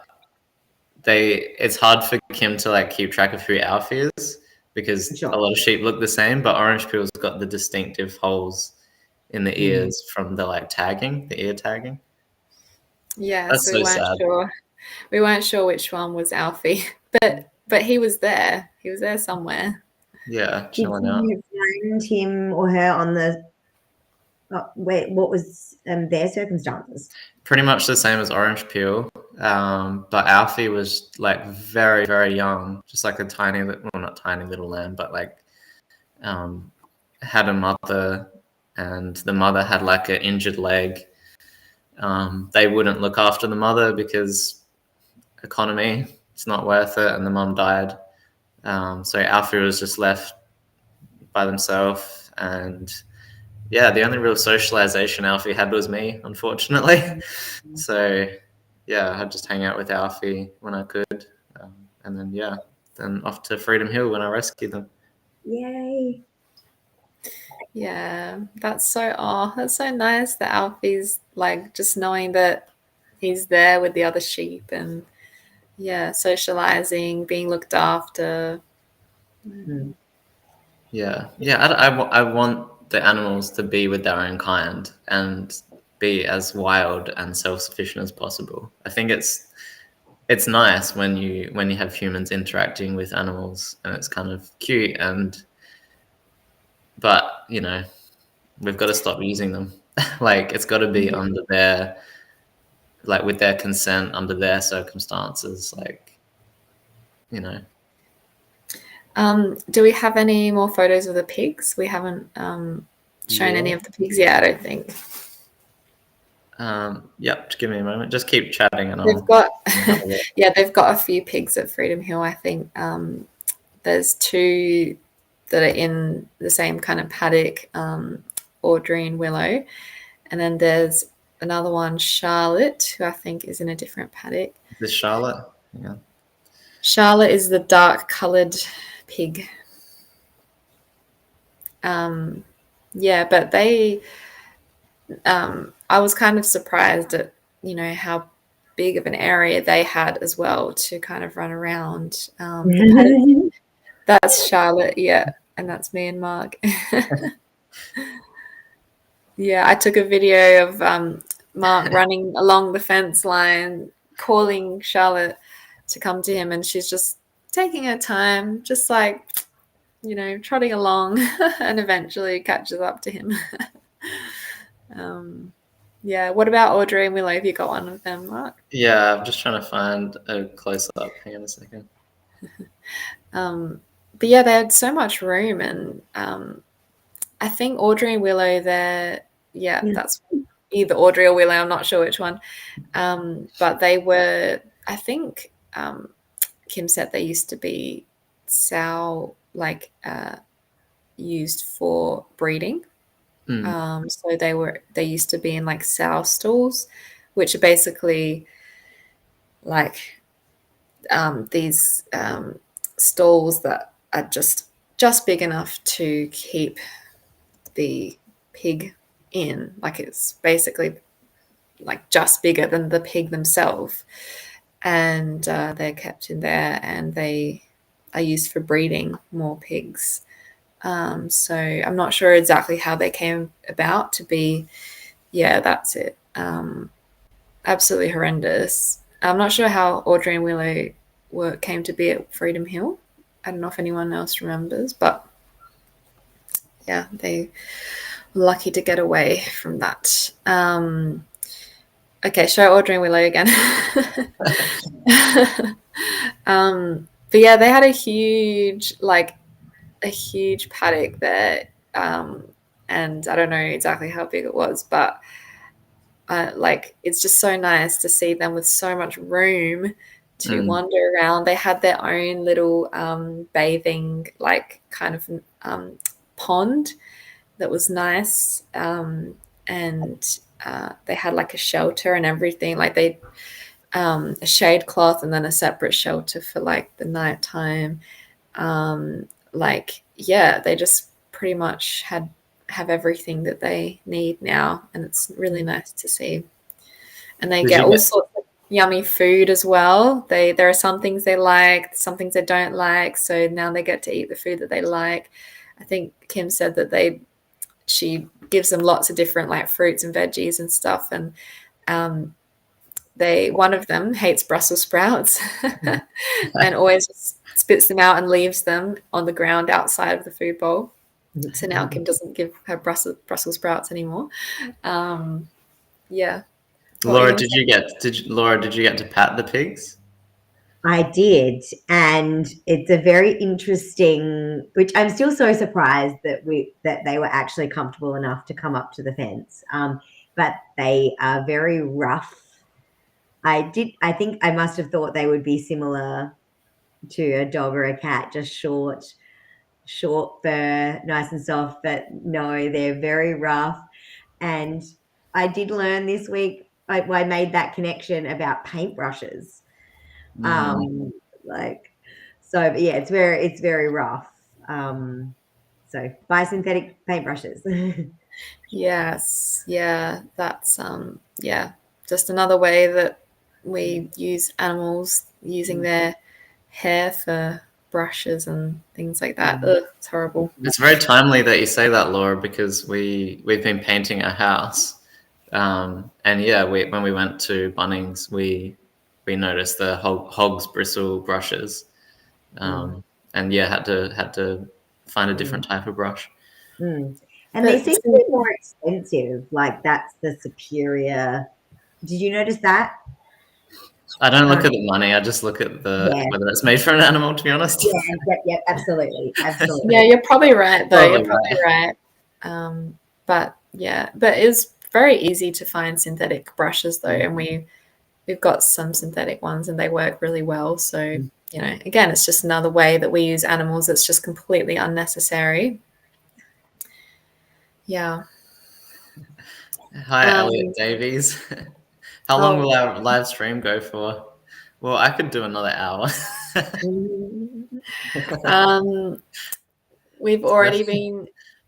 it's hard for Kim to like keep track of who Alfie is because Sure. a lot of sheep look the same, but Orange Peel's got the distinctive holes in the ears from the like tagging, the ear tagging. Yeah, That's so so sad. We weren't sure which one was Alfie, but he was there. He was there somewhere. Yeah, Did chilling out. you find him or her on the what was their circumstances? Pretty much the same as Orange Peel, but Alfie was like very, very young, just like a tiny, well, not tiny little lamb, but like had a mother, and the mother had like an injured leg. They wouldn't look after the mother because economy, it's not worth it, and the mum died. So Alfie was just left by themselves, and yeah, the only real socialization Alfie had was me, unfortunately. So yeah, I'd just hang out with Alfie when I could, and then off to Freedom Hill when I rescued them. Yay! Yeah, that's so nice that Alfie's like just knowing that he's there with the other sheep and yeah, socializing, being looked after. Yeah, I want the animals to be with their own kind and be as wild and self-sufficient as possible. I think it's nice when you have humans interacting with animals and it's kind of cute but we've got to stop using them. Like it's got to be under their with their consent, under their circumstances, Do we have any more photos of the pigs? We haven't shown any of the pigs yet, I don't think. Yep, just give me a moment. Just keep chatting and They've got they've got a few pigs at Freedom Hill. I think there's 2 that are in the same kind of paddock, Audrey and Willow, and then there's another one, Charlotte, who I think is in a different paddock. This Charlotte? Yeah. Charlotte is the dark coloured pig. Yeah, but they, I was kind of surprised at, how big of an area they had as well to kind of run around. The paddock. That's Charlotte, yeah, and that's me and Mark. Yeah, I took a video of Mark running along the fence line, calling Charlotte to come to him, and she's just taking her time, just like, trotting along, and eventually catches up to him. Yeah, what about Audrey and Willow? Have you got one of them, Mark? Yeah, I'm just trying to find a close-up. Hang on a second. But yeah, they had so much room, and I think Audrey and Willow, that's either Audrey or Willow, I'm not sure which one. But they were, I think Kim said they used to be used for breeding. So they used to be in like sow stalls, which are basically like these stalls that are just big enough to keep the pig in. Like it's basically like just bigger than the pig themselves, and they're kept in there, and they are used for breeding more pigs. So I'm not sure exactly how they came about to be. Yeah, that's it. Absolutely horrendous. I'm not sure how Audrey and Willow came to be at Freedom Hill. I don't know if anyone else remembers, but yeah, they were lucky to get away from that. Okay, show Audrey and Willow again. But yeah, they had a huge paddock there, and I don't know exactly how big it was, but it's just so nice to see them with so much room to wander around. They had their own little bathing kind of pond that was nice, and they had like a shelter and everything. Like they a shade cloth and then a separate shelter for like the nighttime. They just pretty much have everything that they need now, and it's really nice to see. And they get all sorts of yummy food as well. There are some things they like, some things they don't like, so now they get to eat the food that they like. I think Kim said that she gives them lots of different like fruits and veggies and stuff, and one of them hates Brussels sprouts and always just spits them out and leaves them on the ground outside of the food bowl. So now Kim doesn't give her Brussels sprouts anymore. Yeah. Laura, did you get to pat the pigs? I did, and it's a very interesting, which I'm still so surprised that they were actually comfortable enough to come up to the fence. But they are very rough. I think I must have thought they would be similar to a dog or a cat, just short fur, nice and soft, but no, they're very rough. And I did learn this week, I made that connection about paintbrushes. But yeah, it's very rough. So buy synthetic paintbrushes. Yes. Yeah. That's just another way that we use animals using their hair for brushes and things like that. Ugh, it's horrible. It's very timely that you say that, Laura, because we've been painting our house, and yeah, when we went to Bunnings, we noticed the hog's bristle brushes, and yeah, had to find a different type of brush. And they seem to be more expensive. Like that's the superior. Did you notice that? I don't look at the money. I just look at whether it's made for an animal, to be honest. Yeah, absolutely. Yeah, you're probably right, though. You're probably right. But it's very easy to find synthetic brushes, though, and we've got some synthetic ones, and they work really well. So, again, it's just another way that we use animals that's just completely unnecessary. Yeah. Hi, Elliot Davies. How long will our live stream go for? Well, I could do another hour. We've already been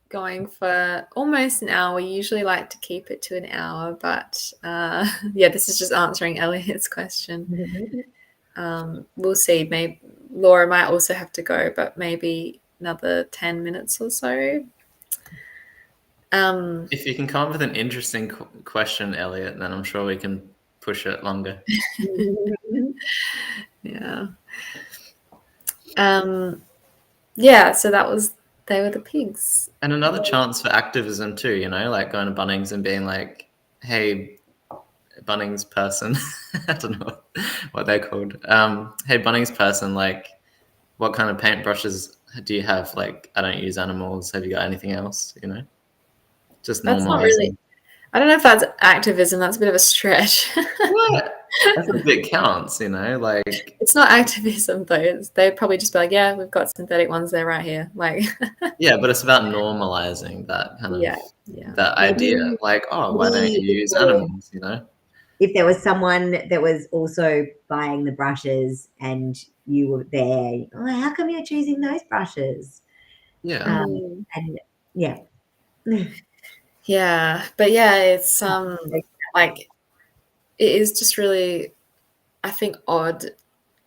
going for almost an hour. We usually like to keep it to an hour, but yeah, this is just answering Elliot's question. We'll see. Maybe Laura might also have to go, but maybe another 10 minutes or so. If you can come up with an interesting question, Elliot, then I'm sure we can push it longer. Yeah. Yeah, so they were the pigs. And another chance for activism too, you know, like going to Bunnings and being like, hey, Bunnings person, I don't know what they're called. Hey, Bunnings person, like, what kind of paintbrushes do you have? Like, I don't use animals. Have you got anything else, you know? Just That's not normalizing. really, I don't know if that's activism. That's a bit of a stretch. What? That's a bit counts, you know, like. It's not activism though. They'd probably just be like, yeah, we've got synthetic ones. They're right here. Like, Yeah, but it's about normalizing that kind of that Maybe- idea. Like, oh, why don't you maybe use animals, you know? if there was someone that was also buying the brushes and you were there, oh, how come you're choosing those brushes? Yeah. And yeah. yeah, but yeah, it's like it is just really, I think, odd.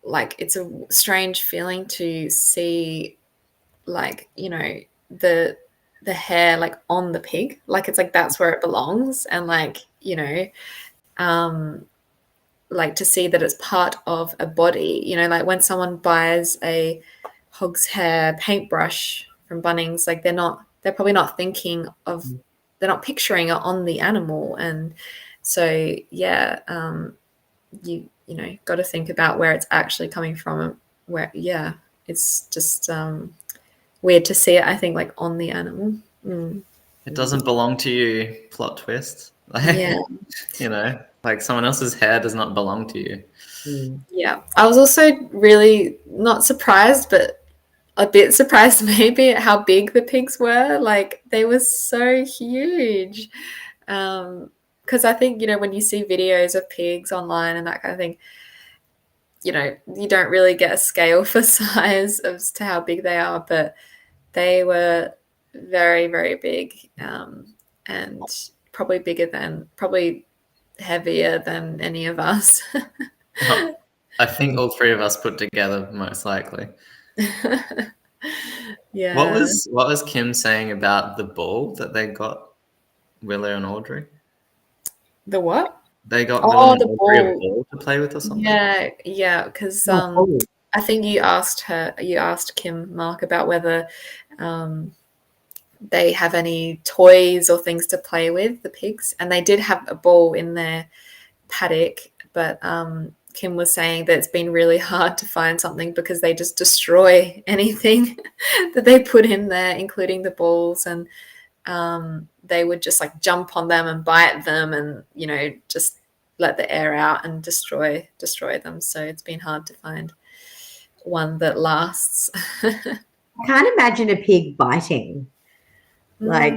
Like, it's a strange feeling to see, like, you know, the hair like on the pig. Like, it's like that's where it belongs, and like, you know, like to see that it's part of a body. You know, like when someone buys a hog's hair paintbrush from Bunnings, like they're probably not thinking of, they're not picturing it on the animal. And so yeah, you know, got to think about where it's actually coming from, and where, yeah, it's just weird to see it, I think, like on the animal. It doesn't belong to you, plot twist. Like, Yeah. you know, like someone else's hair does not belong to you. Yeah, I was also really not surprised, but a bit surprised maybe at how big the pigs were. Like, they were so huge. Because I think, you know, when you see videos of pigs online and that kind of thing, you know, you don't really get a scale for size as to how big they are, but they were very, very big, and probably heavier than any of us. I think all three of us put together, most likely. Yeah. What was Kim saying about the ball that they got, Willow and Audrey? The what? They got Willow and the Audrey a ball. ball to play with or something? Yeah, because I think you asked Kim, Mark, about whether they have any toys or things to play with, the pigs, and they did have a ball in their paddock, but Kim was saying that it's been really hard to find something because they just destroy anything that they put in there, including the balls, and they would just like jump on them and bite them, and, you know, just let the air out and destroy them. So it's been hard to find one that lasts. I can't imagine a pig biting. Like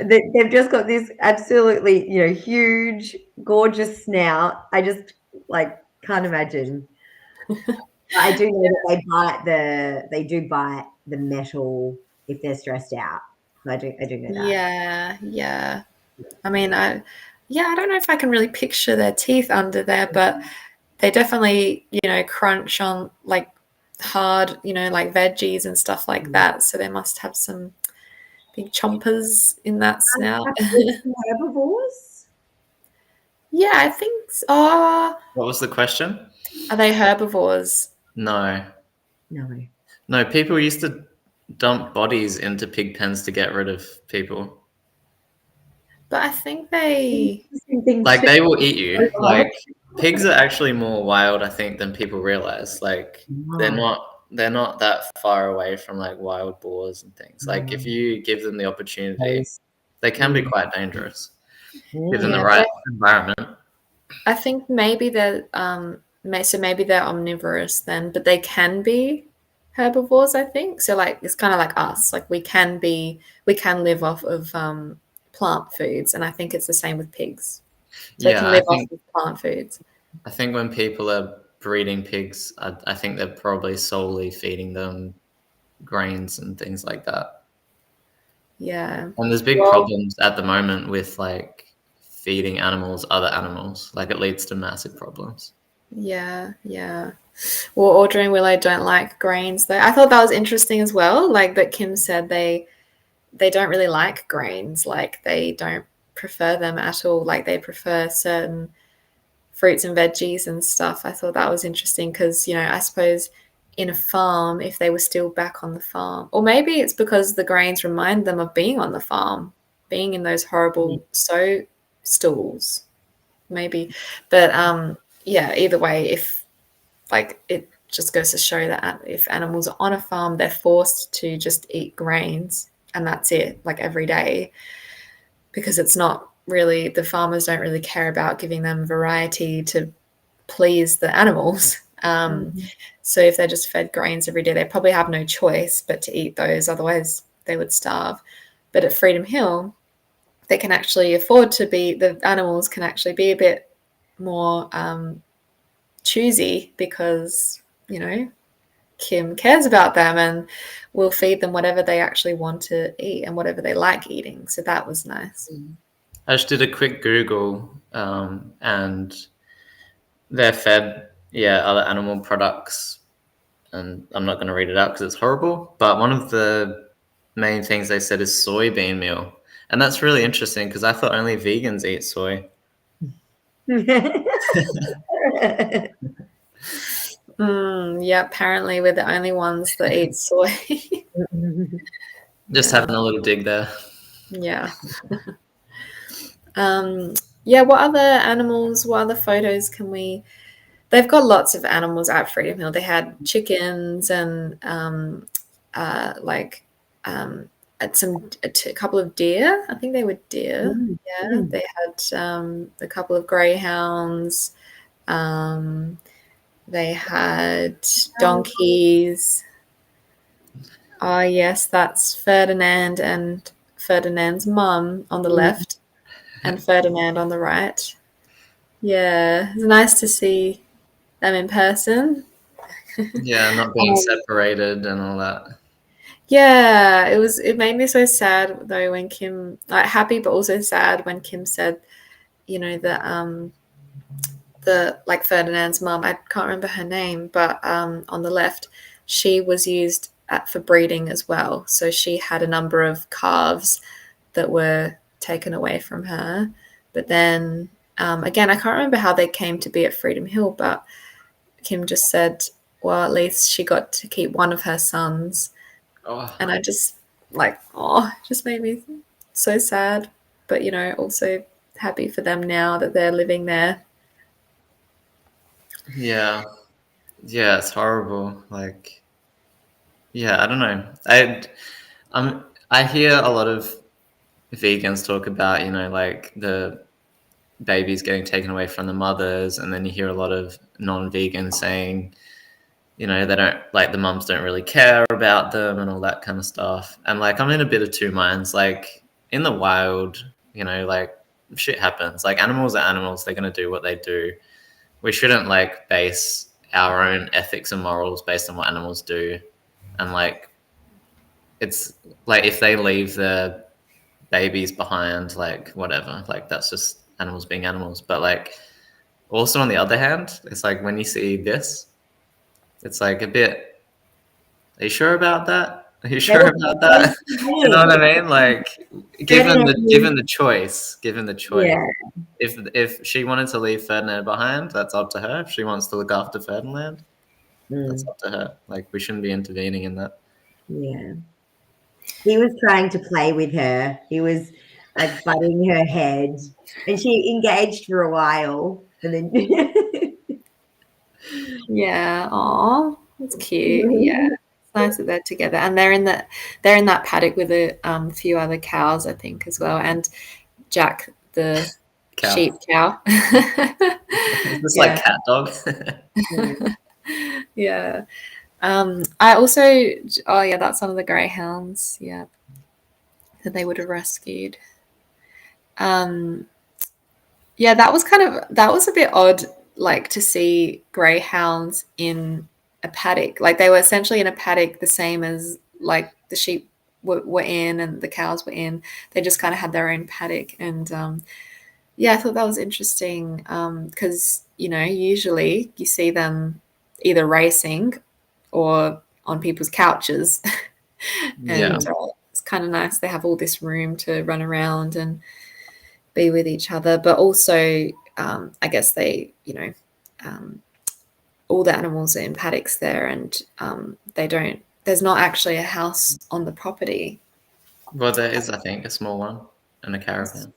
they've just got this absolutely, you know, huge, gorgeous snout. I just like can't imagine. I do know that they do bite the metal if they're stressed out. I do know that. Yeah. I mean, I don't know if I can really picture their teeth under there, but they definitely, you know, crunch on like hard, you know, like veggies and stuff like that. So they must have some big chompers in that snout. Herbivores? Yeah, I think so. Oh, What was the question? are they herbivores? No. No. People used to dump bodies into pig pens to get rid of people. But I think they Like, they will eat you. Like, pigs are actually more wild, I think, than people realize. Like, they're not that far away from like wild boars and things. Like, if you give them the opportunity, they can be quite dangerous. Give them the right environment. I think maybe they're maybe they're omnivorous then, but they can be herbivores, I think. So like it's kind of like us. Like we can live off of plant foods, and I think it's the same with pigs. So it can Yeah, live off of plant foods. I think when people are breeding pigs, I think they're probably solely feeding them grains and things like that. Yeah. And there's big Well, problems at the moment with like feeding animals other animals. Like it leads to massive problems. yeah, yeah. Well, Audrey and Willow don't like grains though. I thought that was interesting as well. Like that Kim said they don't really like grains. Like they don't prefer them at all. Like they prefer certain fruits and veggies and stuff. I thought that was interesting because, you know, I suppose in a farm, if they were still back on the farm, or maybe it's because the grains remind them of being on the farm, being in those horrible sow stools, maybe. But yeah, either way, if like it just goes to show that if animals are on a farm, they're forced to just eat grains and that's it, like every day, because it's not really, the farmers don't really care about giving them variety to please the animals. So if they're just fed grains every day, they probably have no choice but to eat those, otherwise they would starve. But at Freedom Hill, they can actually afford to be, the animals can actually be a bit more choosy because, you know, Kim cares about them and will feed them whatever they actually want to eat and whatever they like eating. So that was nice. I just did a quick Google, and they're fed, other animal products, and I'm not going to read it out because it's horrible. But one of the main things they said is soybean meal, and that's really interesting because I thought only vegans eat soy. Yeah, apparently we're the only ones that eat soy. Just having a little dig there. Yeah. Yeah, what other animals, what other photos can we, they've got lots of animals at Freedom Hill. They had chickens and a couple of deer. I think they were deer. Yeah, they had a couple of greyhounds. They had donkeys. Oh, yes, that's Ferdinand and Ferdinand's mum on the left and Ferdinand on the right. Yeah, it's nice to see them in person. Yeah, not being separated and all that. Yeah, it made me so sad though when Kim, like happy but also sad when Kim said, you know, the like Ferdinand's mum, I can't remember her name, but on the left, she was used for breeding as well. So she had a number of calves that were taken away from her. But then again, I can't remember how they came to be at Freedom Hill, but Kim just said, well, at least she got to keep one of her sons. Oh. And I just just made me so sad, but you know, also happy for them now that they're living there. Yeah, it's horrible. Like, I don't know. I hear a lot of vegans talk about, like the babies getting taken away from the mothers, and then you hear a lot of non-vegans saying, they don't, like, the mums don't really care about them and all that kind of stuff. And like, I'm in a bit of two minds. Like, in the wild, like, shit happens. Like, animals are animals. They're going to do what they do. We shouldn't like base our own ethics and morals based on what animals do. And like, it's like if they leave their babies behind, like whatever, like that's just animals being animals. But like, also on the other hand, it's like when you see this, it's like a bit, are you sure about that? Are you sure about that? You know what I mean? Like, given the choice, Yeah. if she wanted to leave Ferdinand behind, that's up to her. If she wants to look after Ferdinand, that's up to her. Like, we shouldn't be intervening in that. Yeah. He was trying to play with her. He was like butting her head, and she engaged for a while, and then Yeah, oh, that's cute. Yeah, it's nice that they're together, and they're in that paddock with a few other cows, I think, as well, and Jack the Cow. sheep cow. It's like cat dog. Yeah. I also, oh yeah, that's one of the greyhounds. Yeah, that they would have rescued. Yeah, that was a bit odd, like to see greyhounds in a paddock. Like they were essentially in a paddock, the same as like the sheep were in and the cows were in. They just kind of had their own paddock, and yeah, I thought that was interesting because usually you see them either racing or on people's couches, Yeah. and it's kind of nice. They have all this room to run around and be with each other, but also I guess um, all the animals are in paddocks there, and there's not actually a house on the property. Well, there is, I think, a small one and a caravan.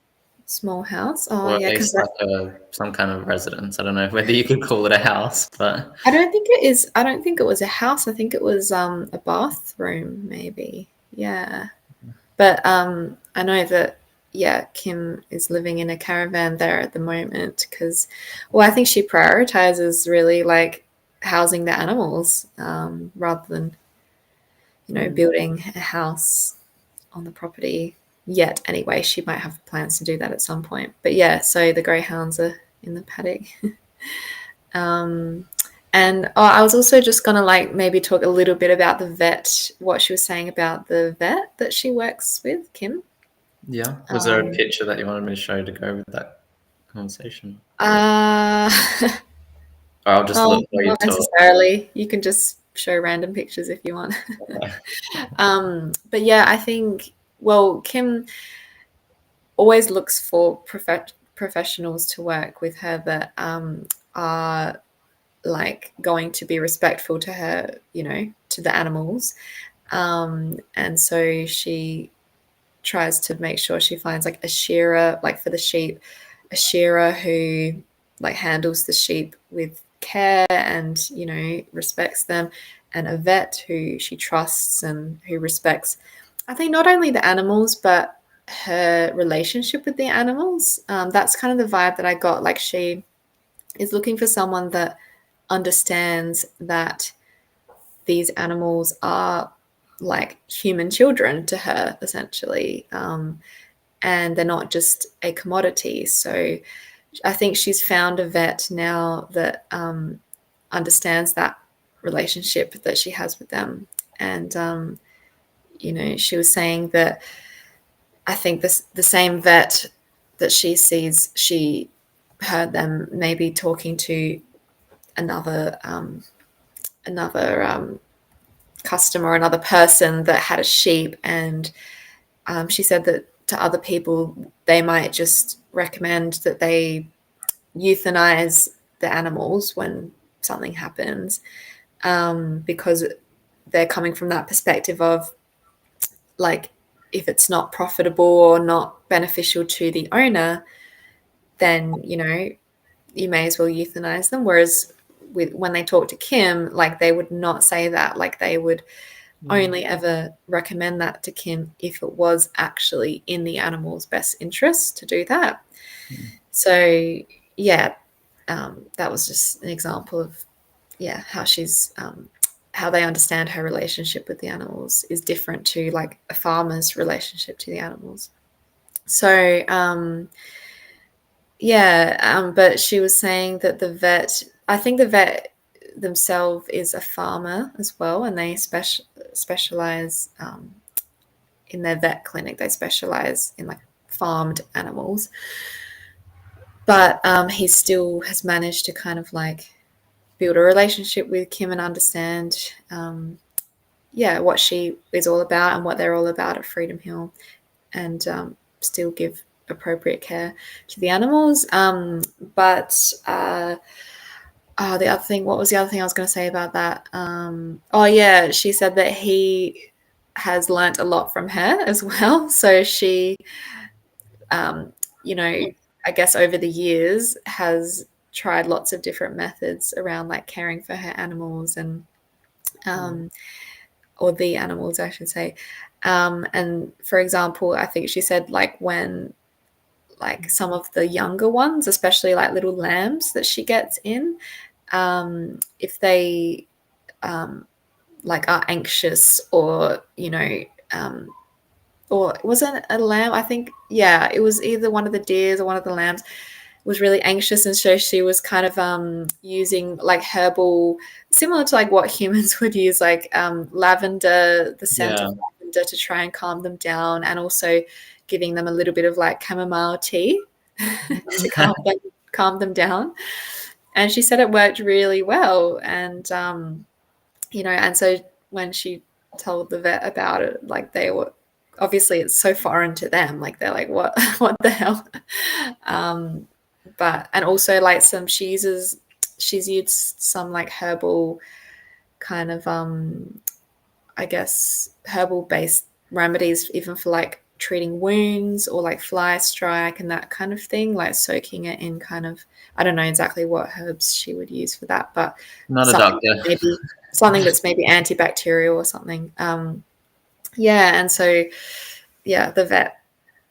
Small house. Oh Or at yeah, because least like some kind of residence. I don't know whether you could call it a house, but I don't think it is. I don't think it was a house. I think it was a bathroom, maybe. Yeah, but I know that yeah, Kim is living in a caravan there at the moment because, well, I think she prioritizes really like housing the animals rather than building a house on the property yet. Anyway, she might have plans to do that at some point. But yeah, so the greyhounds are in the paddock. And I was also just gonna like maybe talk a little bit about the vet, what she was saying about the vet that she works with, Kim. yeah. Was there a picture that you wanted me to show to go with that conversation? Uh, I'll just look while you not talk. necessarily. You can just show random pictures if you want. But yeah, I think, well, Kim always looks for professionals to work with her that are like going to be respectful to her, to the animals. And so she tries to make sure she finds like a shearer, like for the sheep, a shearer who like handles the sheep with care and respects them, and a vet who she trusts and who respects, I think, not only the animals but her relationship with the animals. That's kind of the vibe that I got. Like she is looking for someone that understands that these animals are like human children to her, essentially. And they're not just a commodity. So I think she's found a vet now that understands that relationship that she has with them. And, she was saying that I think the same vet that she sees, she heard them maybe talking to another customer, another person that had a sheep, and she said that to other people they might just recommend that they euthanize the animals when something happens, because they're coming from that perspective of like, if it's not profitable or not beneficial to the owner, then you may as well euthanize them. Whereas when they talk to Kim, like they would not say that. Like they would only ever recommend that to Kim if it was actually in the animal's best interest to do that. So yeah, that was just an example of how she's how they understand her relationship with the animals is different to like a farmer's relationship to the animals. So but she was saying that I think the vet themselves is a farmer as well, and they specialize in their vet clinic. They specialize in like farmed animals, but he still has managed to kind of like build a relationship with Kim and understand what she is all about and what they're all about at Freedom Hill, and still give appropriate care to the animals. But the other thing, what was the other thing I was going to say about that? She said that he has learnt a lot from her as well. So she, I guess over the years has tried lots of different methods around like caring for her animals and, or the animals, I should say. And for example, I think she said like when like some of the younger ones, especially like little lambs that she gets in, if they like are anxious or or was it a lamb? I think, yeah, it was either one of the deers or one of the lambs was really anxious, and so she was kind of using like herbal, similar to like what humans would use, like lavender, the scent of lavender, to try and calm them down, and also giving them a little bit of like chamomile tea to calm them down. And she said it worked really well, and and so when she told the vet about it, like they were, obviously it's so foreign to them, like they're like, what what the hell. But and also like she's used some like herbal kind of I guess herbal based remedies, even for like treating wounds or like fly strike and that kind of thing, like soaking it in kind of, I don't know exactly what herbs she would use for that, but not a doctor. Something that's maybe antibacterial or something. Yeah, and so yeah, the vet,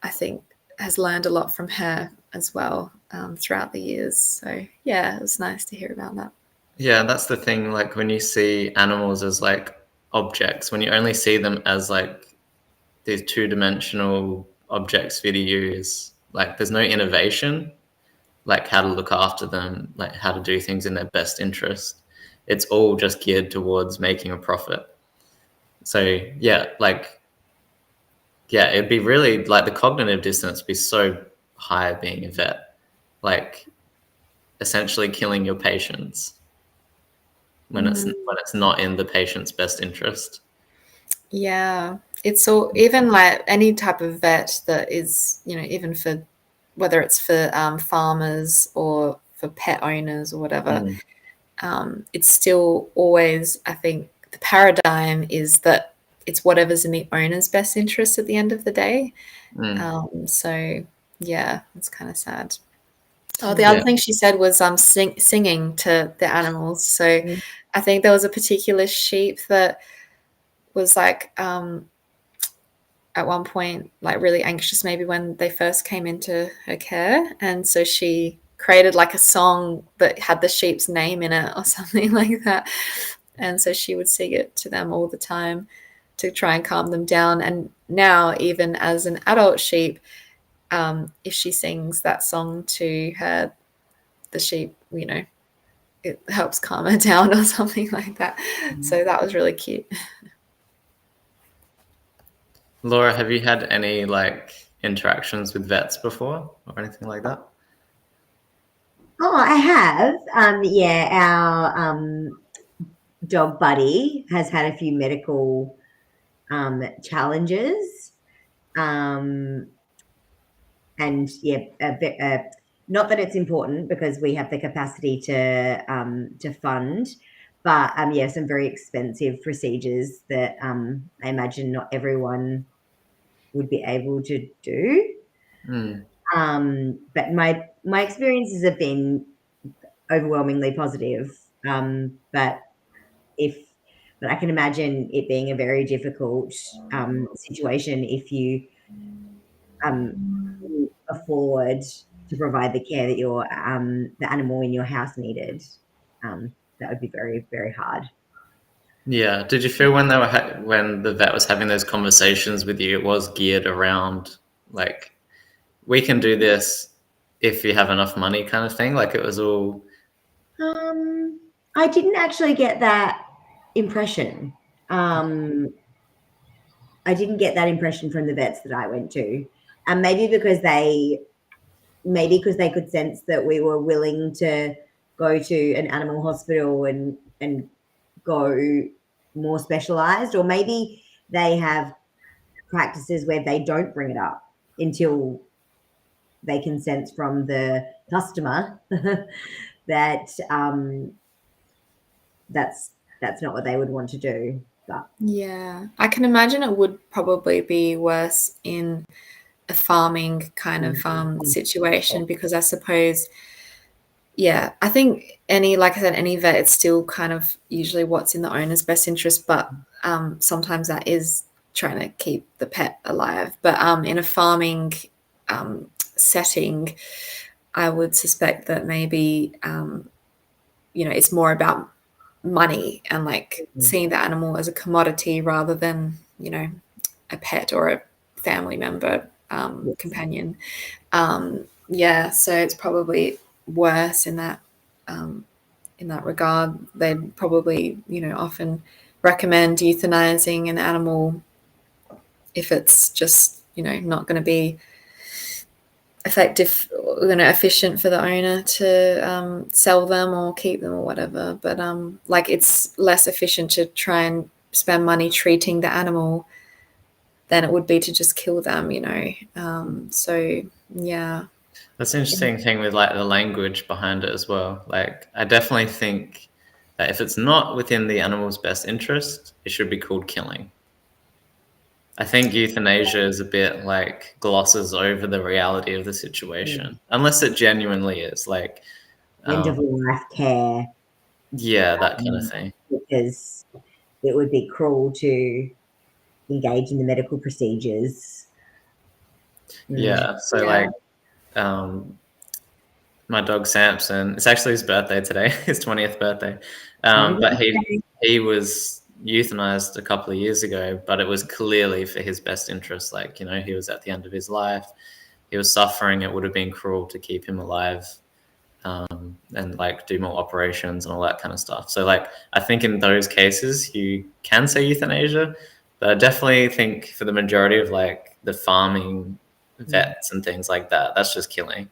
I think, has learned a lot from her as well throughout the years. So yeah, it was nice to hear about that. Yeah, that's the thing. Like when you see animals as like objects, when you only see them as like these two-dimensional objects for you to use, like there's no innovation, like how to look after them, like how to do things in their best interest. It's all just geared towards making a profit. So yeah, it'd be really like the cognitive dissonance would be so high being a vet, like essentially killing your patients when it's not in the patient's best interest. Yeah, it's all, even like any type of vet that is, even for whether it's for farmers or for pet owners or whatever, it's still always, I think, the paradigm is that it's whatever's in the owner's best interest at the end of the day. So yeah, it's kind of sad. Oh, the other thing she said was singing to the animals. So I think there was a particular sheep that was like at one point like really anxious, maybe when they first came into her care, and so she created like a song that had the sheep's name in it or something like that, and so she would sing it to them all the time to try and calm them down. And now, even as an adult sheep, if she sings that song to the sheep, it helps calm her down or something like that. So that was really cute. Laura, have you had any like interactions with vets before or anything like that? Oh, I have. Yeah, our dog Buddy has had a few medical challenges. And yeah, not that it's important because we have the capacity to fund, but yeah, some very expensive procedures that I imagine not everyone would be able to do. But my experiences have been overwhelmingly positive. But I can imagine it being a very difficult situation if you afford to provide the care that your the animal in your house needed. That would be very, very hard. Yeah. Did you feel when when the vet was having those conversations with you, it was geared around like, we can do this if you have enough money kind of thing? Like it was all. I didn't actually get that impression. I didn't get that impression from the vets that I went to, and maybe because they could sense that we were willing to go to an animal hospital and go more specialized, or maybe they have practices where they don't bring it up until they can sense from the customer that that's not what they would want to do. But yeah, I can imagine it would probably be worse in a farming kind of situation, because I suppose, yeah, I think like I said, any vet, it's still kind of usually what's in the owner's best interest, but sometimes that is trying to keep the pet alive. But in a farming setting, I would suspect that maybe it's more about money and like seeing the animal as a commodity rather than a pet or a family member, Yes. companion. So it's probably worse in that regard. They'd probably, often recommend euthanizing an animal if it's just, not going to be effective, efficient for the owner to sell them or keep them or whatever. But it's less efficient to try and spend money treating the animal than it would be to just kill them, so yeah. That's an interesting thing with like the language behind it as well. Like I definitely think that if it's not within the animal's best interest, it should be called killing. I think euthanasia is a bit like glosses over the reality of the situation, unless it genuinely is like End of life care. Yeah, that kind of thing. Because it would be cruel to engage in the medical procedures. Yeah. So like my dog Samson, it's actually his birthday today, his 20th birthday. But he was euthanized a couple of years ago, but it was clearly for his best interest. Like, he was at the end of his life. He was suffering. It would have been cruel to keep him alive, and like do more operations and all that kind of stuff. So like, I think in those cases you can say euthanasia, but I definitely think for the majority of like the farming vets and things like that, that's just killing.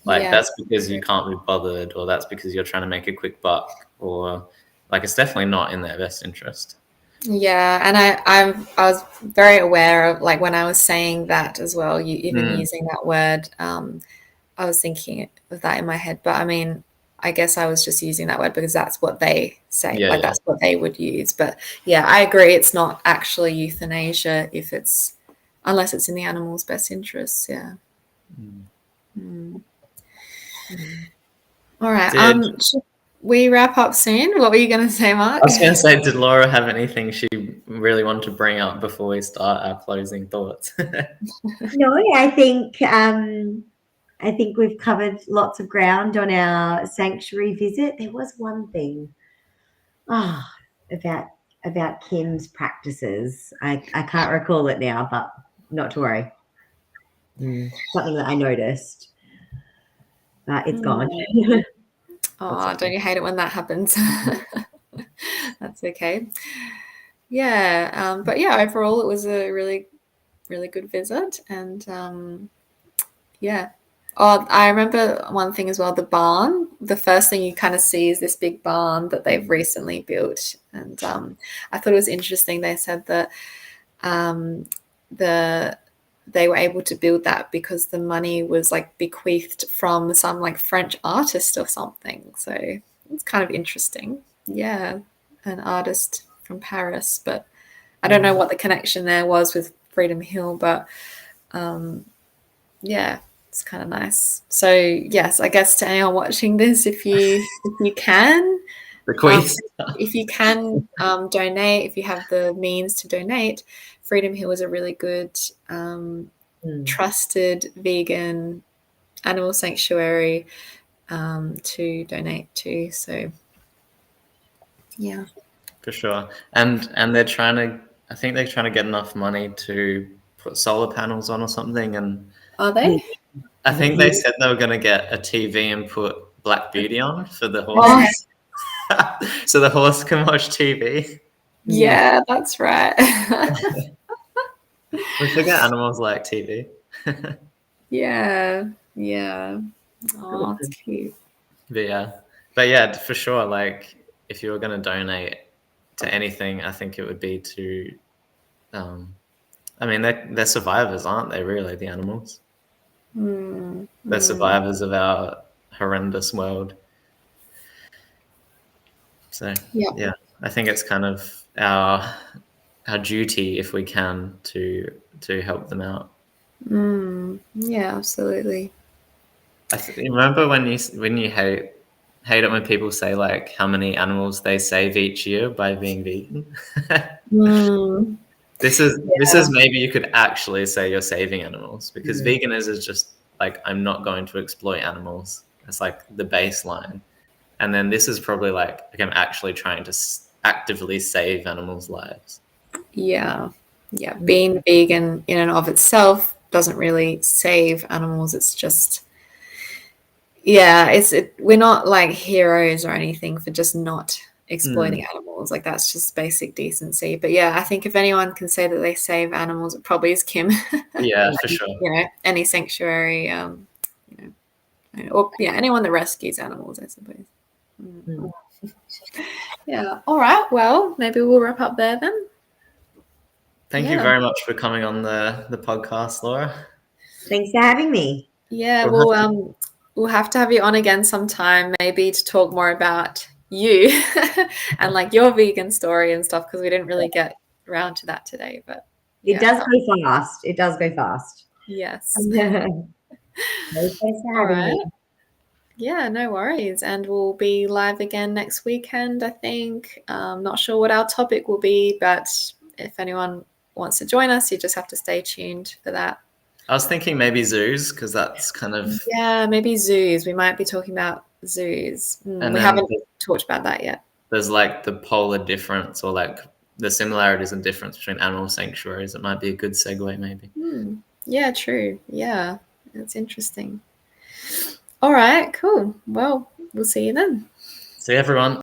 Like that's because you can't be bothered, or that's because you're trying to make a quick buck, or like it's definitely not in their best interest. Yeah, and I was very aware of, like, when I was saying that as well, even using that word, I was thinking of that in my head. But I mean, I guess I was just using that word because that's what they say, that's what they would use. But yeah, I agree. It's not actually euthanasia unless it's in the animal's best interests. Yeah. All right. Should we wrap up soon? What were you going to say, Mark? I was going to say, did Laura have anything she really wanted to bring up before we start our closing thoughts? No, I think we've covered lots of ground on our sanctuary visit. There was one thing about Kim's practices. I can't recall it now, but not to worry. Something that I noticed. It's gone. Oh, don't you hate it when that happens? That's okay. Yeah, but yeah, overall it was a really, really good visit, and yeah. Oh, I remember one thing as well, the barn. The first thing you kind of see is this big barn that they've recently built, and I thought it was interesting. They said that they were able to build that because the money was like bequeathed from some like French artist or something. So it's kind of interesting. Yeah, an artist from Paris, but I don't know what the connection there was with Freedom Hill, but yeah, it's kind of nice. So yes, I guess to anyone watching this, if you can, if you can donate, if you have the means to donate, Freedom Hill is a really good trusted vegan animal sanctuary to donate to. So yeah, for sure. And they're trying to, I think they're trying to get enough money to put solar panels on or something. And are they? I think they said they were going to get a TV and put Black Beauty on for the horse. So the horse can watch TV. Yeah, that's right. We forget animals like TV. Yeah. Oh, that's cute. But yeah, for sure. Like, if you were going to donate to anything, I think it would be to. I mean, they're survivors, aren't they? Really, the animals. They're survivors of our horrendous world. So yeah, I think it's kind of our duty, if we can, to help them out. Yeah, absolutely. Remember when you hate it when people say like how many animals they save each year by being vegan? This is maybe you could actually say you're saving animals, because veganism is just like, I'm not going to exploit animals. It's like the baseline. And then this is probably like I'm actually trying to actively save animals' lives. Yeah. yeah, being vegan in and of itself doesn't really save animals. It's just, yeah, we're not like heroes or anything for just not exploiting animals. Like that's just basic decency. But yeah, I think if anyone can say that they save animals, it probably is Kim. Yeah, for sure. You know, any sanctuary, you know, or yeah, anyone that rescues animals, I suppose. Yeah. All right. Well, maybe we'll wrap up there then. Thank you very much for coming on the podcast, Laura. Thanks for having me. Yeah, we'll have to have you on again sometime, maybe to talk more about you and like your vegan story and stuff, because we didn't really get around to that today. But it does go fast. It does go fast. Yes. Thanks for having me. Yeah, no worries. And we'll be live again next weekend, I think. Not sure what our topic will be, but if anyone wants to join us, you just have to stay tuned for that. I was thinking maybe zoos, because that's kind of... Yeah, maybe zoos. We might be talking about zoos. And we haven't talked about that yet. There's like the polar difference, or like the similarities and difference between animal sanctuaries. It might be a good segue, maybe. Yeah, true. Yeah, that's interesting. All right, cool. Well, we'll see you then. See you, everyone.